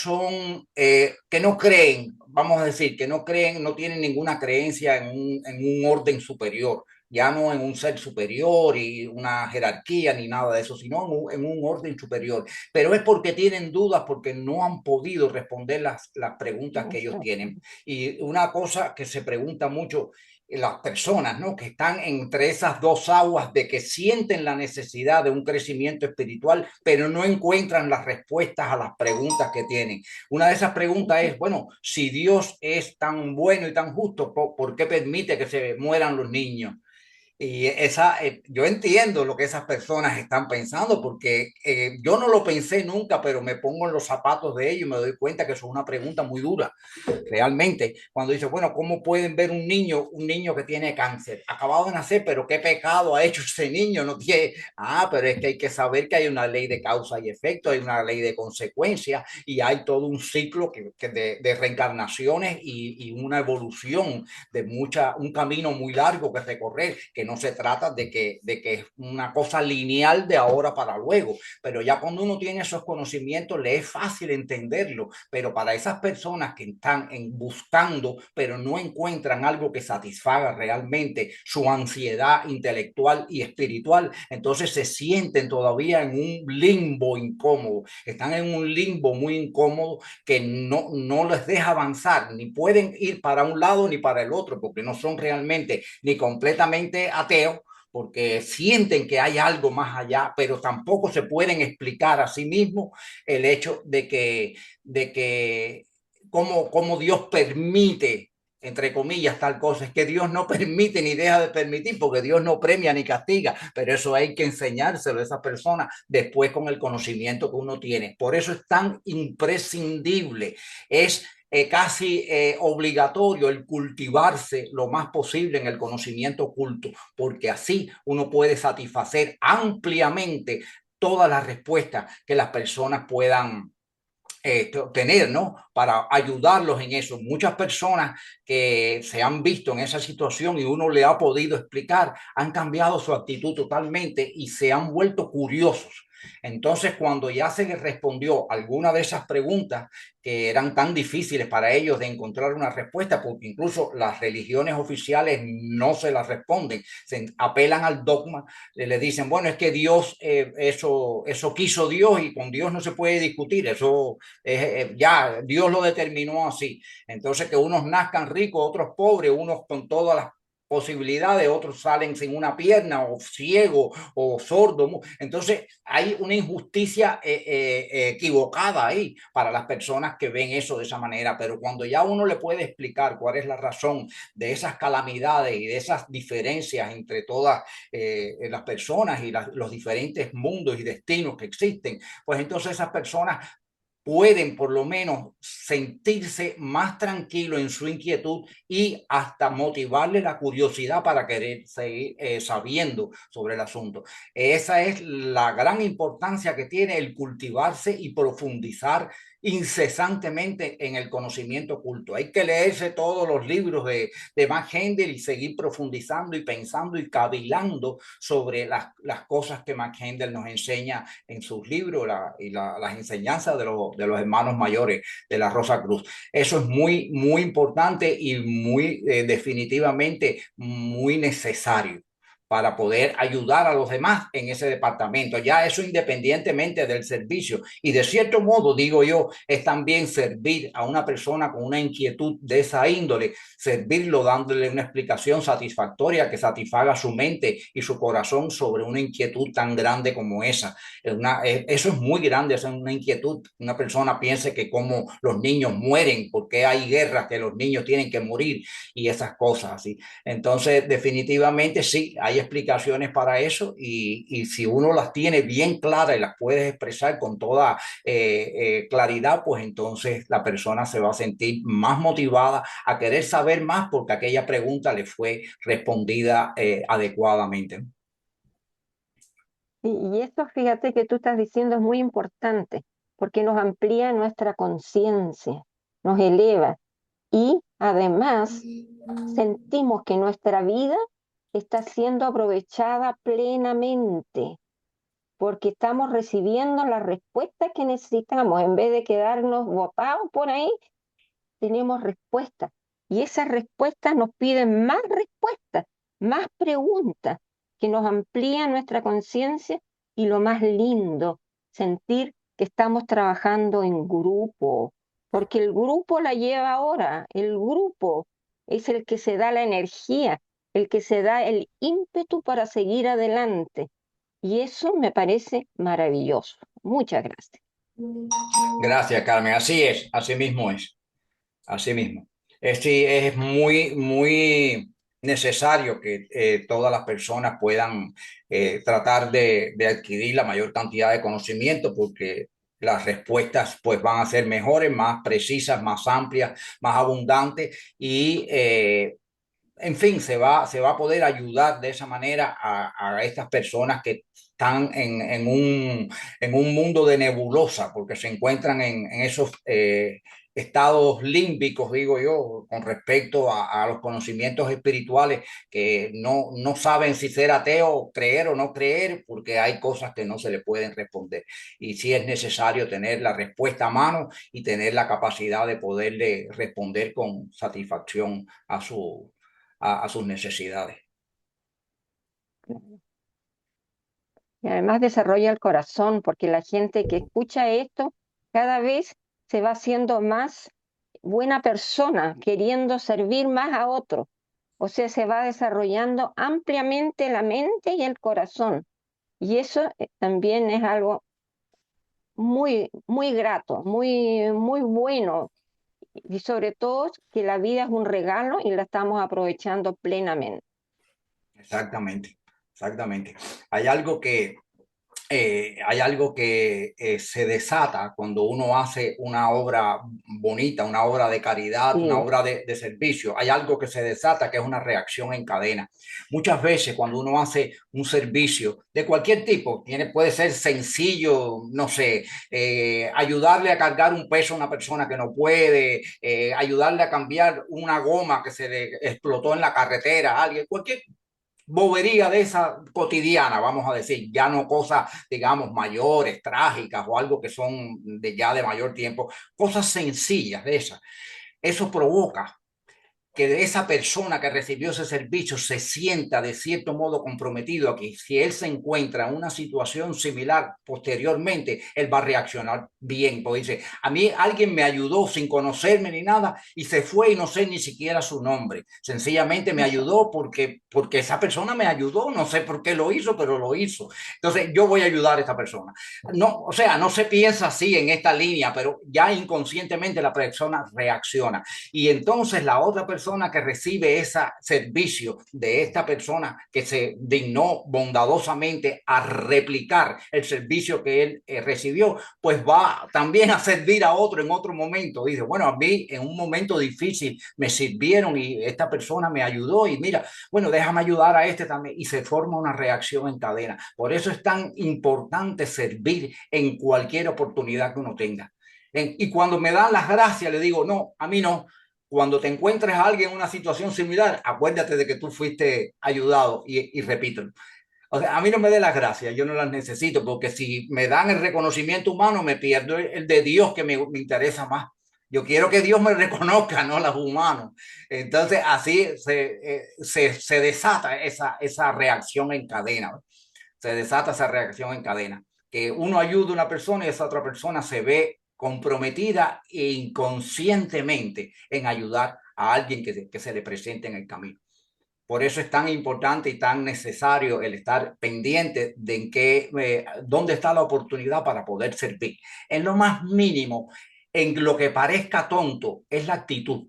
que no creen, vamos a decir, que no creen, no tienen ninguna creencia en un orden superior, ya no en un ser superior y una jerarquía ni nada de eso, sino en un orden superior. Pero es porque tienen dudas, porque no han podido responder las preguntas que ellos tienen. Y una cosa que se pregunta mucho las personas, ¿no? Que están entre esas dos aguas de que sienten la necesidad de un crecimiento espiritual, pero no encuentran las respuestas a las preguntas que tienen. Una de esas preguntas es, bueno, si Dios es tan bueno y tan justo, ¿por qué permite que se mueran los niños? Y yo entiendo lo que esas personas están pensando, porque yo no lo pensé nunca, pero me pongo en los zapatos de ellos y me doy cuenta que eso es una pregunta muy dura, realmente. Cuando dice, bueno, ¿cómo pueden ver un niño que tiene cáncer? Acabado de nacer, pero ¿qué pecado ha hecho ese niño? No tiene, pero es que hay que saber que hay una ley de causa y efecto, hay una ley de consecuencias y hay todo un ciclo de reencarnaciones y una evolución un camino muy largo que recorrer, que no se trata de que es una cosa lineal de ahora para luego, pero ya cuando uno tiene esos conocimientos le es fácil entenderlo, pero para esas personas que están buscando, pero no encuentran algo que satisfaga realmente su ansiedad intelectual y espiritual, entonces se sienten todavía en un limbo incómodo, están en un limbo muy incómodo que no les deja avanzar, ni pueden ir para un lado ni para el otro, porque no son realmente ni completamente ateos, porque sienten que hay algo más allá, pero tampoco se pueden explicar a sí mismos el hecho de que cómo Dios permite, entre comillas, tal cosa. Es que Dios no permite ni deja de permitir, porque Dios no premia ni castiga, pero eso hay que enseñárselo a esa persona después con el conocimiento que uno tiene. Por eso es tan imprescindible, es casi obligatorio el cultivarse lo más posible en el conocimiento oculto, porque así uno puede satisfacer ampliamente todas las respuestas que las personas puedan tener, ¿no? Para ayudarlos en eso. Muchas personas que se han visto en esa situación y uno le ha podido explicar, han cambiado su actitud totalmente y se han vuelto curiosos. Entonces, cuando ya se les respondió alguna de esas preguntas que eran tan difíciles para ellos de encontrar una respuesta, porque incluso las religiones oficiales no se las responden, se apelan al dogma, le dicen, bueno, es que Dios, eso quiso Dios y con Dios no se puede discutir, eso ya Dios lo determinó así. Entonces, que unos nazcan ricos, otros pobres, unos con todas las posibilidades, otros salen sin una pierna o ciego o sordo. Entonces hay una injusticia equivocada ahí para las personas que ven eso de esa manera, pero cuando ya uno le puede explicar cuál es la razón de esas calamidades y de esas diferencias entre todas las personas y los diferentes mundos y destinos que existen, pues entonces esas personas pueden por lo menos sentirse más tranquilo en su inquietud y hasta motivarle la curiosidad para querer seguir sabiendo sobre el asunto. Esa es la gran importancia que tiene el cultivarse y profundizar incesantemente en el conocimiento oculto. Hay que leerse todos los libros de Max Heindel y seguir profundizando y pensando y cavilando sobre las cosas que Max Heindel nos enseña en sus libros las enseñanzas de los hermanos mayores de la Rosa Cruz. Eso es muy, muy importante y muy definitivamente muy necesario para poder ayudar a los demás en ese departamento. Ya eso independientemente del servicio. Y de cierto modo, digo yo, es también servir a una persona con una inquietud de esa índole, servirlo dándole una explicación satisfactoria que satisfaga su mente y su corazón sobre una inquietud tan grande como esa. Eso es muy grande, esa es una inquietud. Una persona piense que como los niños mueren, porque hay guerras que los niños tienen que morir y esas cosas así. Entonces, definitivamente sí, hay explicaciones para eso y si uno las tiene bien claras y las puedes expresar con toda claridad, pues entonces la persona se va a sentir más motivada a querer saber más porque aquella pregunta le fue respondida adecuadamente. Y esto, fíjate que tú estás diciendo es muy importante, porque nos amplía nuestra conciencia, nos eleva y además sentimos que nuestra vida está siendo aprovechada plenamente, porque estamos recibiendo las respuestas que necesitamos. En vez de quedarnos botados por ahí, tenemos respuestas. Y esas respuestas nos piden más respuestas, más preguntas, que nos amplían nuestra conciencia y lo más lindo, sentir que estamos trabajando en grupo, porque el grupo la lleva ahora, el grupo es el que se da la energía, el que se da el ímpetu para seguir adelante. Y eso me parece maravilloso. Muchas gracias. Gracias, Carmen. Así es, así mismo es. Así mismo. Sí, es muy necesario que todas las personas puedan tratar de adquirir la mayor cantidad de conocimiento porque las respuestas pues van a ser mejores, más precisas, más amplias, más abundantes y en fin, se va a poder ayudar de esa manera a estas personas que están en un mundo de nebulosa, porque se encuentran en esos estados límbicos, digo yo, con respecto a los conocimientos espirituales, que no saben si ser ateo, creer o no creer, porque hay cosas que no se le pueden responder. Y sí es necesario tener la respuesta a mano y tener la capacidad de poderle responder con satisfacción a sus necesidades. Y además desarrolla el corazón, porque la gente que escucha esto cada vez se va haciendo más buena persona, queriendo servir más a otros. O sea, se va desarrollando ampliamente la mente y el corazón. Y eso también es algo muy grato, muy bueno. Y sobre todo que la vida es un regalo y la estamos aprovechando plenamente. Exactamente, exactamente. Hay algo hay algo que se desata cuando uno hace una obra bonita, una obra de caridad, una Sí. obra de servicio. Hay algo que se desata que es una reacción en cadena. Muchas veces cuando uno hace un servicio de cualquier tipo, puede ser sencillo, no sé, ayudarle a cargar un peso a una persona que no puede, ayudarle a cambiar una goma que se le explotó en la carretera a alguien, cualquier bobería de esa cotidiana, vamos a decir, ya no cosas, digamos, mayores, trágicas o algo que son de ya de mayor tiempo, cosas sencillas de esas. Eso provoca que esa persona que recibió ese servicio se sienta de cierto modo comprometido a que si él se encuentra en una situación similar posteriormente, él va a reaccionar bien, porque dice, a mí alguien me ayudó sin conocerme ni nada y se fue y no sé ni siquiera su nombre, sencillamente me ayudó porque esa persona me ayudó, no sé por qué lo hizo, pero lo hizo. Entonces yo voy a ayudar a esta persona. No, o sea, no se piensa así en esta línea, pero ya inconscientemente la persona reacciona. Y entonces la otra persona que recibe ese servicio de esta persona que se dignó bondadosamente a replicar el servicio que él recibió, pues va también a servir a otro en otro momento. Dice, bueno, a mí en un momento difícil me sirvieron y esta persona me ayudó y mira, bueno, déjame ayudar a este también. Y se forma una reacción en cadena. Por eso es tan importante servir en cualquier oportunidad que uno tenga. Y cuando me dan las gracias, le digo, no, a mí no. Cuando te encuentres a alguien en una situación similar, acuérdate de que tú fuiste ayudado y repito. O sea, a mí no me dé las gracias, yo no las necesito, porque si me dan el reconocimiento humano, me pierdo el de Dios que me interesa más. Yo quiero que Dios me reconozca, no los humanos. Entonces, así se desata esa reacción en cadena. Se desata esa reacción en cadena. Que uno ayuda a una persona y esa otra persona se ve comprometida inconscientemente en ayudar a alguien que se le presente en el camino. Por eso es tan importante y tan necesario el estar pendiente de dónde está la oportunidad para poder servir. En lo más mínimo, en lo que parezca tonto, es la actitud.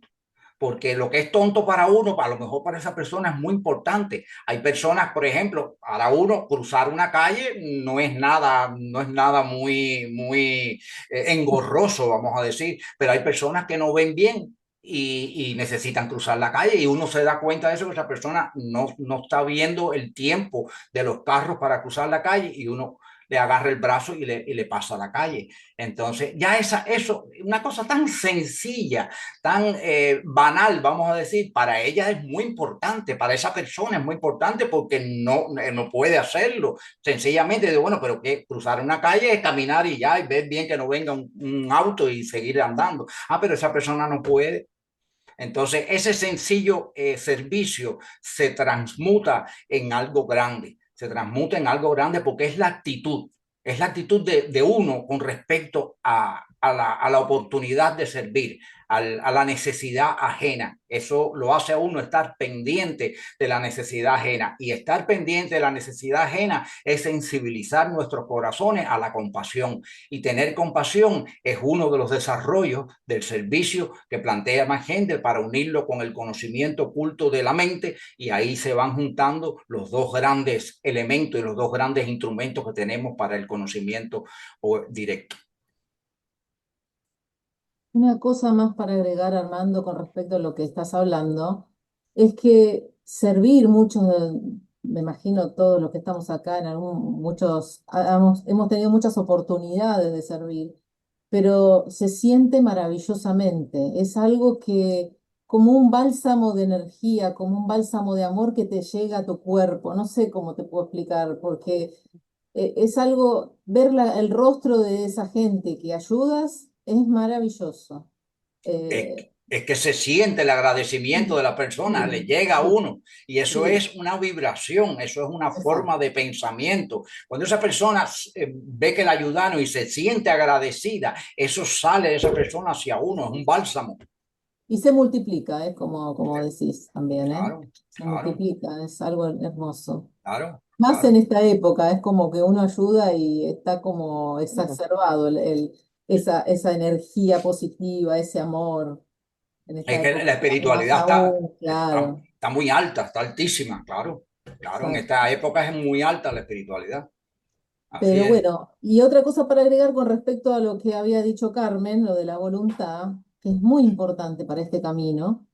Porque lo que es tonto para uno, a lo mejor para esa persona es muy importante. Hay personas, por ejemplo, para uno cruzar una calle no es nada muy engorroso, vamos a decir, pero hay personas que no ven bien y necesitan cruzar la calle y uno se da cuenta de eso, que esa persona no está viendo el tiempo de los carros para cruzar la calle y uno le agarra el brazo y le pasa a la calle. Entonces, ya eso, una cosa tan sencilla, tan banal, vamos a decir, para ella es muy importante, para esa persona es muy importante porque no puede hacerlo. Sencillamente, de bueno, pero que cruzar una calle es caminar y ya, y ver bien que no venga un auto y seguir andando. Ah, pero esa persona no puede. Entonces, ese sencillo servicio se transmuta en algo grande, se transmuta en algo grande porque es la actitud de uno con respecto a la oportunidad de servir, a la necesidad ajena. Eso lo hace a uno estar pendiente de la necesidad ajena. Y estar pendiente de la necesidad ajena es sensibilizar nuestros corazones a la compasión. Y tener compasión es uno de los desarrollos del servicio que plantea Magender para unirlo con el conocimiento oculto de la mente, y ahí se van juntando los dos grandes elementos y los dos grandes instrumentos que tenemos para el conocimiento directo. Una cosa más para agregar, Armando, con respecto a lo que estás hablando, es que servir me imagino todos los que estamos acá, hemos tenido muchas oportunidades de servir, pero se siente maravillosamente. Es algo que, como un bálsamo de energía, como un bálsamo de amor que te llega a tu cuerpo. No sé cómo te puedo explicar, porque es algo, ver el rostro de esa gente que ayudas es maravilloso. Es, Eh, es que se siente el agradecimiento de la persona, le sí, llega a sí, uno y eso sí, es una vibración, eso es una forma exacto. de pensamiento. Cuando esa persona ve que la ayudaron y se siente agradecida, eso sale de esa persona hacia uno, es un bálsamo. Y se multiplica, como decís también, ¿eh? Claro, Se claro, multiplica, es algo hermoso. claro, Más en claro. esta época, es como que uno ayuda y está como exacerbado esa energía positiva, ese amor. En Es esta que la época más espiritualidad aún, claro. está muy alta, está altísima, claro, claro, en Exacto. esta época es muy alta la espiritualidad. Así Pero es. bueno, y otra cosa para agregar con respecto a lo que había dicho Carmen, lo de la voluntad, que es muy importante para este camino,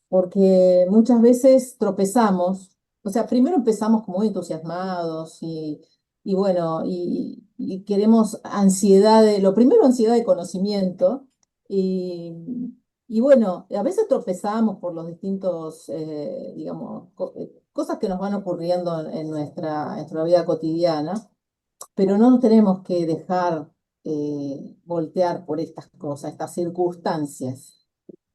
porque muchas veces tropezamos, o sea, primero empezamos como muy entusiasmados y bueno, y queremos lo primero ansiedad de conocimiento, y, y bueno, a veces tropezamos por los distintos, digamos, cosas que nos van ocurriendo en nuestra vida cotidiana, pero no nos tenemos que dejar voltear por estas cosas, estas circunstancias,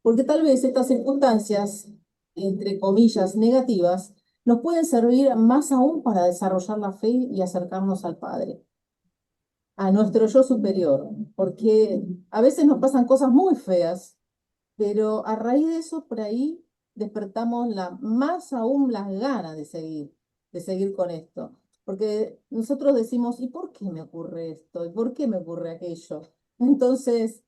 porque tal vez estas circunstancias, entre comillas, negativas, nos pueden servir más aún para desarrollar la fe y acercarnos al Padre, a nuestro yo superior, porque a veces nos pasan cosas muy feas, pero a raíz de eso, por ahí despertamos más aún las ganas de seguir con esto. Porque nosotros decimos, ¿y por qué me ocurre esto? ¿Y por qué me ocurre aquello? Entonces,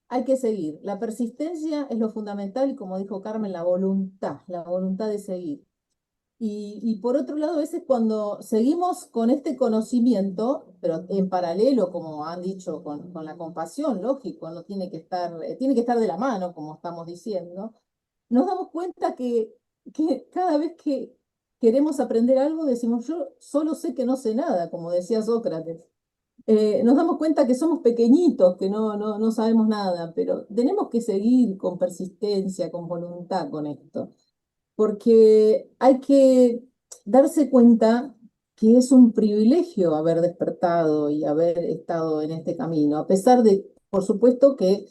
hay que seguir. La persistencia es lo fundamental y, como dijo Carmen, la voluntad de seguir. Y por otro lado, a veces cuando seguimos con este conocimiento, pero en paralelo, como han dicho, con la compasión, lógico, no tiene que estar de la mano, como estamos diciendo, nos damos cuenta que cada vez que queremos aprender algo, decimos, yo solo sé que no sé nada, como decía Sócrates. Nos damos cuenta que somos pequeñitos, que no sabemos nada, pero tenemos que seguir con persistencia, con voluntad con esto, porque hay que darse cuenta que es un privilegio haber despertado y haber estado en este camino, a pesar de, por supuesto, que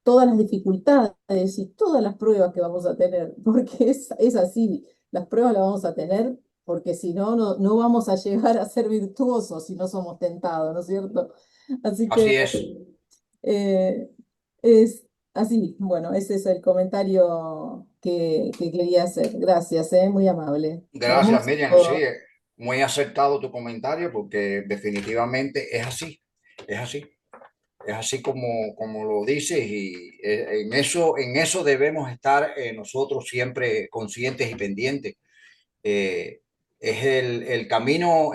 todas las dificultades y todas las pruebas que vamos a tener, porque es así, las pruebas las vamos a tener porque si no, no vamos a llegar a ser virtuosos si no somos tentados, ¿no es cierto? Así Así que es. eh, es así, bueno, ese es el comentario que quería hacer. Gracias, muy amable. Gracias, Hermoso Miriam. Sí, todo. muy acertado tu comentario porque definitivamente es así. Es así. Es así como lo dices y en eso debemos estar nosotros siempre conscientes y pendientes. Eh, es el camino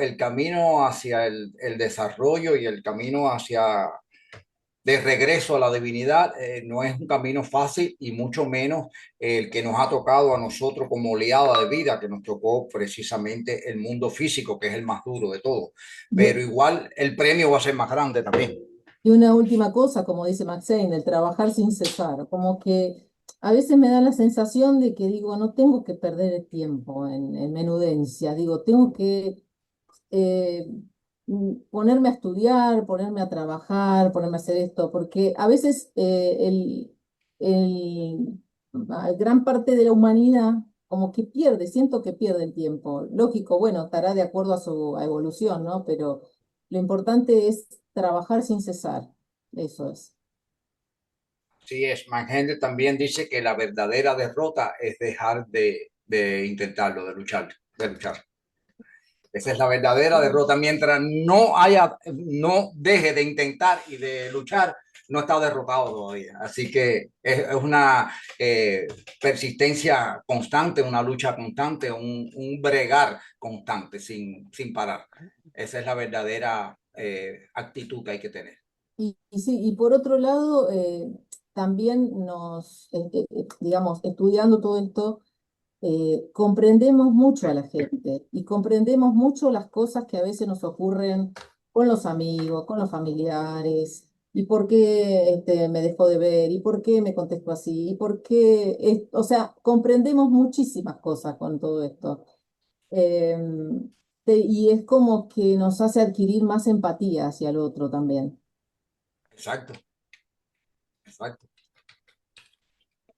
hacia el desarrollo y el camino hacia de regreso a la divinidad. No es un camino fácil y mucho menos el que nos ha tocado a nosotros como oleada de vida, que nos tocó precisamente el mundo físico, que es el más duro de todo. Pero igual el premio va a ser más grande también. Y una última cosa, como dice Maxine, el trabajar sin cesar, como que a veces me da la sensación de que digo, no tengo que perder el tiempo en menudencia, digo, tengo que eh, ponerme a estudiar, ponerme a trabajar, ponerme a hacer esto, porque a veces gran parte de la humanidad como que pierde, siento que pierde el tiempo. Lógico, bueno, estará de acuerdo a su evolución, ¿no? Pero lo importante es trabajar sin cesar, eso es. Sí, es. Mangende también dice que la verdadera derrota es dejar de intentarlo, de luchar, de luchar. Esa es la verdadera derrota. Mientras no deje de intentar y de luchar, no está derrotado todavía. Así que es una persistencia constante, una lucha constante, un bregar constante sin parar. Esa es la verdadera actitud que hay que tener. Y sí, y por otro lado, también digamos, estudiando todo esto, comprendemos mucho a la gente y comprendemos mucho las cosas que a veces nos ocurren con los amigos, con los familiares, y por qué me dejó de ver, y por qué me contestó así, y por qué, o sea, comprendemos muchísimas cosas con todo esto. Em, y es como que nos hace adquirir más empatía hacia el otro también. Exacto, exacto.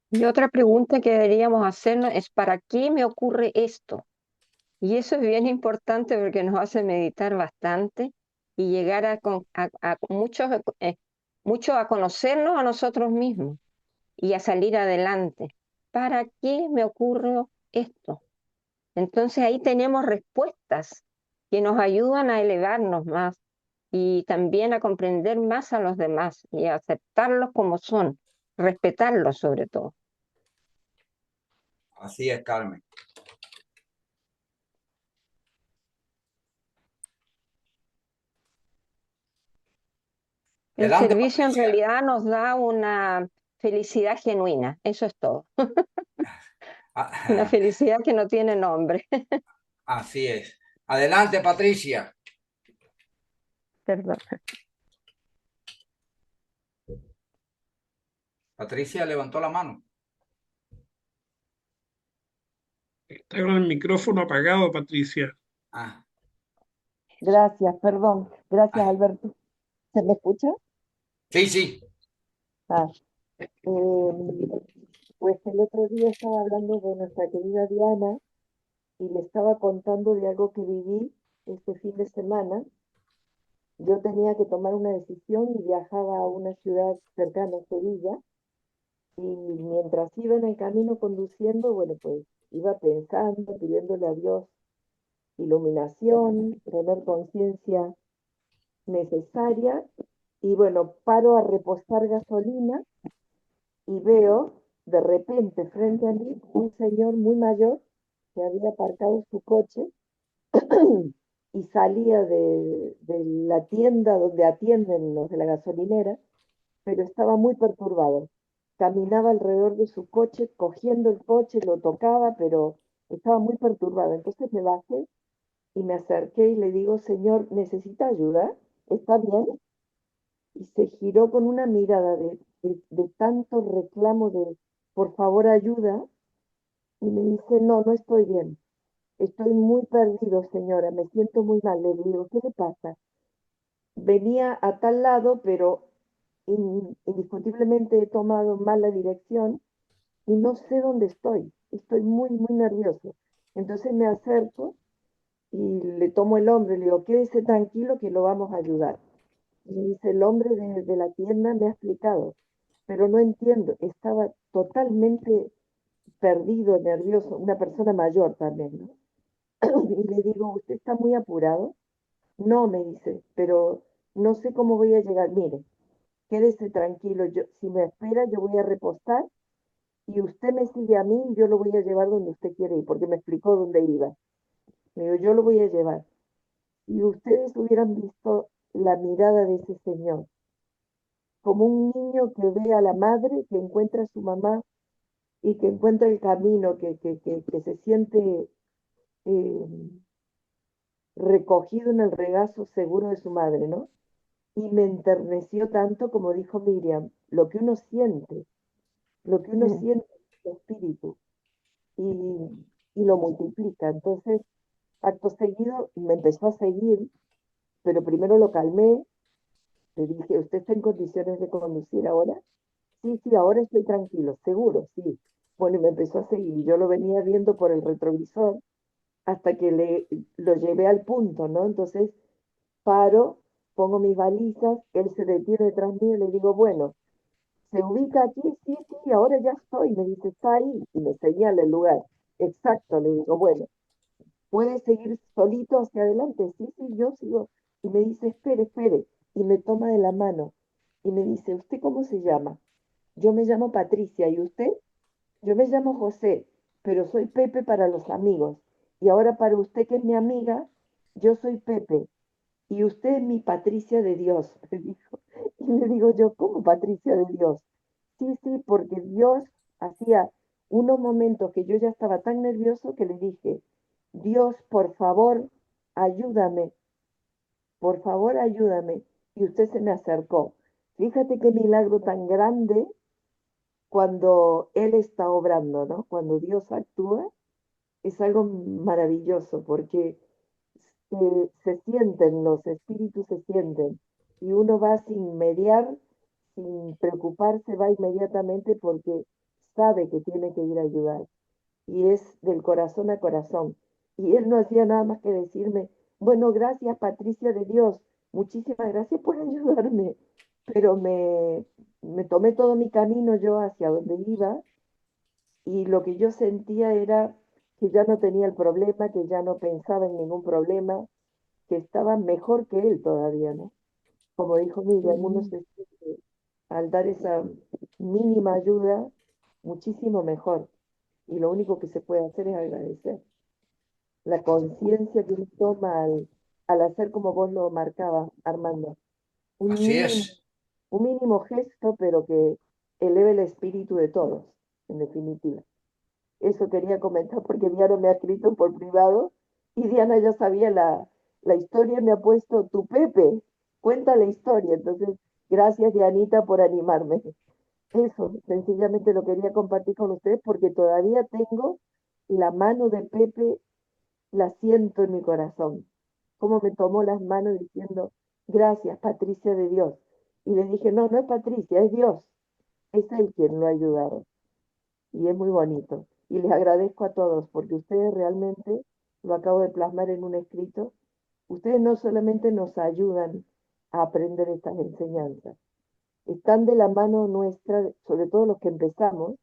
Y otra pregunta que deberíamos hacernos es, ¿para qué me ocurre esto? Y eso es bien importante porque nos hace meditar bastante y llegar a mucho a conocernos a nosotros mismos y a salir adelante. ¿Para qué me ocurre esto? Entonces ahí tenemos respuestas que nos ayudan a elevarnos más y también a comprender más a los demás y a aceptarlos como son, respetarlos sobre todo. Así es, Carmen. El Adelante, servicio en Patricia. realidad nos da una felicidad genuina, eso es todo, una felicidad que no tiene nombre. Así es. Adelante, Patricia. Perdón. Patricia levantó la mano. Está con el micrófono apagado, Patricia. Ah, Gracias, perdón. Gracias, ay. Alberto. ¿Se me escucha? Sí, sí. Ah, pues el otro día estaba hablando de nuestra querida Diana y le estaba contando de algo que viví este fin de semana. Yo tenía que tomar una decisión y viajaba a una ciudad cercana a Sevilla y mientras iba en el camino conduciendo, bueno, pues iba pensando, pidiéndole a Dios iluminación, tener conciencia necesaria y bueno, paro a repostar gasolina y veo de repente frente a mí un señor muy mayor que había aparcado su coche y salía de la tienda donde atienden los de la gasolinera, pero estaba muy perturbado. Caminaba alrededor de su coche, cogiendo el coche, lo tocaba, pero estaba muy perturbado. Entonces me bajé y me acerqué y le digo, señor, ¿necesita ayuda? ¿Está bien? Y se giró con una mirada de tanto reclamo de, por favor, ayuda, y me dice, no, no estoy bien, estoy muy perdido, señora, me siento muy mal. Le digo, ¿qué le pasa? Venía a tal lado, pero indiscutiblemente he tomado mala dirección y no sé dónde estoy. Estoy muy, muy nervioso. Entonces me acerco y le tomo el hombro y le digo, quédese tranquilo que lo vamos a ayudar. Y me dice, el hombre de la tienda me ha explicado, pero no entiendo. Estaba totalmente perdido, nervioso, una persona mayor también, ¿no? Y le digo, ¿usted está muy apurado? No, me dice, pero no sé cómo voy a llegar. Mire, quédese tranquilo, yo, si me espera, yo voy a repostar y usted me sigue a mí y yo lo voy a llevar donde usted quiere ir, porque me explicó dónde iba. Me digo, yo lo voy a llevar. Y ustedes hubieran visto la mirada de ese señor, como un niño que ve a la madre, que encuentra a su mamá y que encuentra el camino, que se siente eh, recogido en el regazo seguro de su madre, ¿no? Y me enterneció tanto como dijo Miriam, lo que uno siente en su espíritu y lo multiplica. Entonces, acto seguido me empezó a seguir, pero primero lo calmé, le dije, ¿usted está en condiciones de conducir ahora? Sí, sí, ahora estoy tranquilo, seguro, sí. Bueno, y me empezó a seguir, yo lo venía viendo por el retrovisor hasta que lo llevé al punto, ¿no? Entonces paro, pongo mis balizas, él se detiene detrás mío y le digo, bueno, ¿se ubica aquí? Sí, sí, ahora ya estoy. Me dice, está ahí. Y me señala el lugar. Exacto, le digo, bueno, ¿puede seguir solito hacia adelante? Sí, sí, yo sigo. Y me dice, espere, espere. Y me toma de la mano. Y me dice, ¿usted cómo se llama? Yo me llamo Patricia. ¿Y usted? Yo me llamo José, pero soy Pepe para los amigos. Y ahora para usted que es mi amiga, yo soy Pepe. Y usted es mi Patricia de Dios, me dijo. Y le digo yo, ¿cómo Patricia de Dios? Sí, sí, porque Dios hacía unos momentos que yo ya estaba tan nervioso que le dije, Dios, ayúdame, por favor, ayúdame. Y usted se me acercó. Fíjate qué milagro tan grande cuando Él está obrando, ¿no? Cuando Dios actúa, es algo maravilloso porque se sienten, los espíritus se sienten, y uno va sin mediar, sin preocuparse, va inmediatamente porque sabe que tiene que ir a ayudar, y es del corazón a corazón. Y él no hacía nada más que decirme, bueno, gracias Patricia de Dios, muchísimas gracias por ayudarme, pero me tomé todo mi camino yo hacia donde iba, y lo que yo sentía era que ya no tenía el problema, que ya no pensaba en ningún problema, que estaba mejor que él todavía, ¿no? Como dijo Miriam, uno se siente al dar esa mínima ayuda muchísimo mejor. Y lo único que se puede hacer es agradecer. La conciencia que uno toma al hacer como vos lo marcabas, Armando. Un Así mínimo, es. un mínimo gesto, pero que eleve el espíritu de todos, en definitiva. Eso quería comentar porque Diana me ha escrito por privado y Diana ya sabía la historia y me ha puesto tu Pepe, cuenta la historia. Entonces, gracias Dianita por animarme. Eso, sencillamente lo quería compartir con ustedes porque todavía tengo la mano de Pepe, la siento en mi corazón. Como me tomó las manos diciendo, gracias Patricia de Dios. Y le dije, no, no es Patricia, es Dios. Es Él quien lo ha ayudado y es muy bonito. Y les agradezco a todos porque ustedes realmente, lo acabo de plasmar en un escrito, ustedes no solamente nos ayudan a aprender estas enseñanzas, están de la mano nuestra, sobre todo los que empezamos,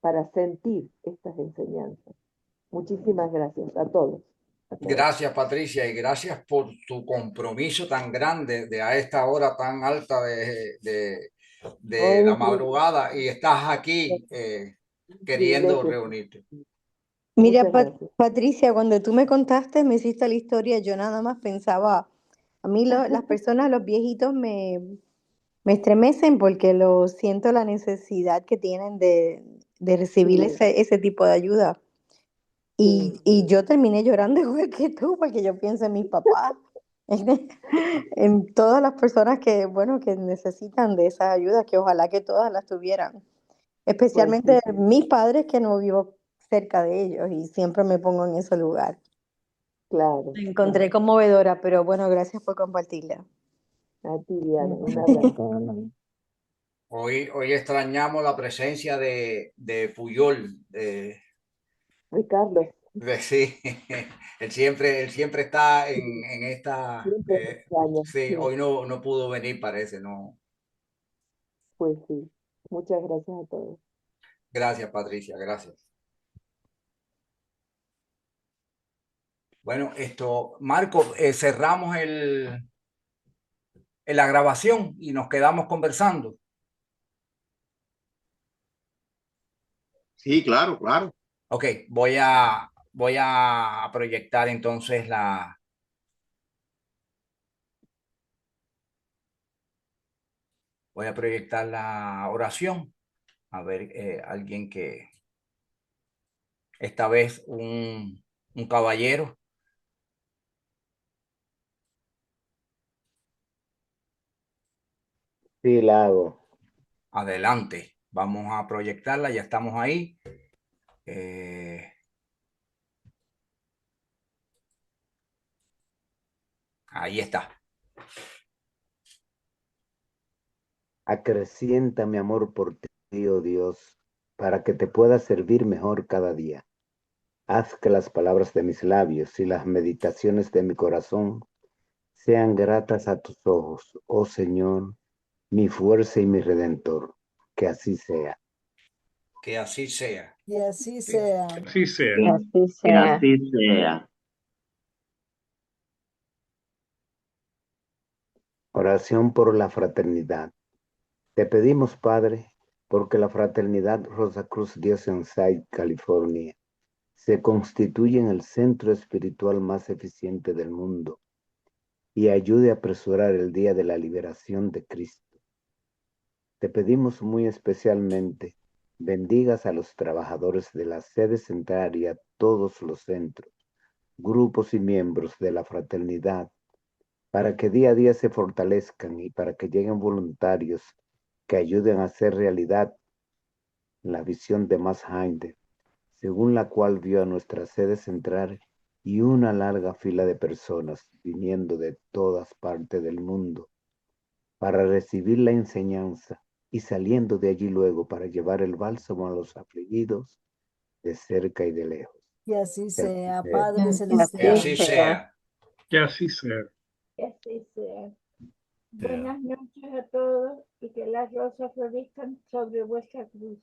para sentir estas enseñanzas. Muchísimas gracias a todos. A todos. Gracias, Patricia, y gracias por tu compromiso tan grande de a esta hora tan alta de Oh, la es muy, madrugada y estás aquí un queriendo privilegio. reunirte. Mira, Muchas gracias. Patricia, cuando tú me contaste, me hiciste la historia, yo nada más pensaba, a mí las personas, los viejitos me estremecen porque lo siento la necesidad que tienen de recibir Sí, ese tipo de ayuda. sí. Y yo terminé llorando igual que tú, porque yo pienso en mis papás, en todas las personas que, bueno, que necesitan de esas ayudas, que ojalá que todas las tuvieran. Pues sí, Especialmente mis padres, que no vivo cerca de ellos y siempre me pongo en ese lugar. claro, La encontré claro. conmovedora, pero bueno, gracias por compartirla. A ti, Diana, un abrazo. Hoy extrañamos la presencia de Puyol, Ricardo, sí, él siempre está en esta, siempre te extraño. sí, Sí, hoy no pudo venir, parece, no. pues sí. Muchas gracias a todos. Gracias, Patricia, gracias. Bueno, Marco, cerramos la grabación y nos quedamos conversando. Sí, claro, claro. Ok, voy a proyectar entonces la oración. A ver, alguien que, esta vez un caballero. Sí, la hago. Adelante, vamos a proyectarla, ya estamos ahí. Ahí está. Acrecienta mi amor por ti, oh Dios, para que te pueda servir mejor cada día. Haz que las palabras de mis labios y las meditaciones de mi corazón sean gratas a tus ojos, oh Señor, mi fuerza y mi redentor. Que así sea. Que así sea. Y así Sí. sea. Así sea. Que así Que sea. así sea. Oración por la fraternidad. Te pedimos, Padre, porque la fraternidad Rosa Cruz de Oceanside, California, se constituye en el centro espiritual más eficiente del mundo y ayude a apresurar el día de la liberación de Cristo. Te pedimos muy especialmente, bendigas a los trabajadores de la sede central y a todos los centros, grupos y miembros de la fraternidad, para que día a día se fortalezcan y para que lleguen voluntarios que ayuden a hacer realidad la visión de Max Heindel, según la cual vio a nuestra sede central y una larga fila de personas viniendo de todas partes del mundo para recibir la enseñanza y saliendo de allí luego para llevar el bálsamo a los afligidos de cerca y de lejos. Y así Que así sea, sea. Padre Que Que Celestial. así sea. Que así sea. Que así sea. Buenas noches a todos y que las rosas florezcan sobre vuestra cruz.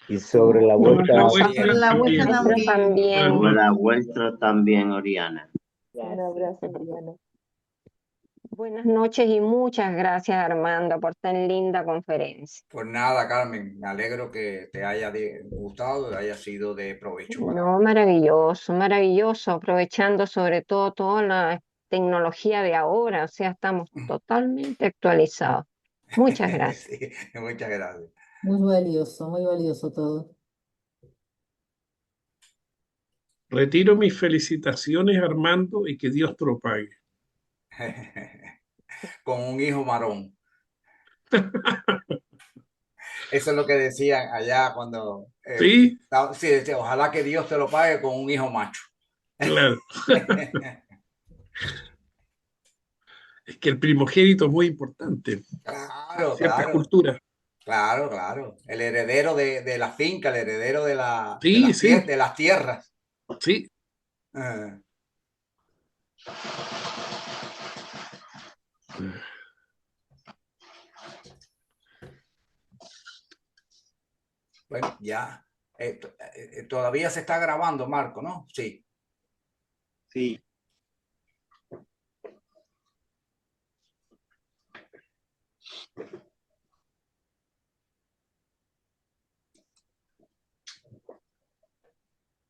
Y sobre la Sobre la vuelta vuestra Sobre la vuestra también. Nosotros también. también. Como la vuestra también, Oriana. Un Gracias. abrazo, Mariana. Buenas noches y muchas gracias, Armando, por tan linda conferencia. Pues nada, Carmen, me alegro que te haya gustado y haya sido de provecho para. No, maravilloso, maravilloso, aprovechando sobre todo toda la tecnología de ahora, o sea, estamos totalmente actualizados. Muchas gracias. Sí, muchas gracias. Muy valioso todo. Retiro mis felicitaciones, Armando, y que Dios te lo pague. Con un hijo varón. Eso es lo que decían allá cuando Sí, sí, decía, ojalá que Dios te lo pague con un hijo macho. claro. Es que el primogénito es muy importante. Claro, Ciertas claro, culturas. claro, claro. El heredero de la finca, el heredero Sí, sí, de las tierras. sí. Eh, Bueno, ya. Todavía se está grabando, Marco, ¿no? Sí. Sí.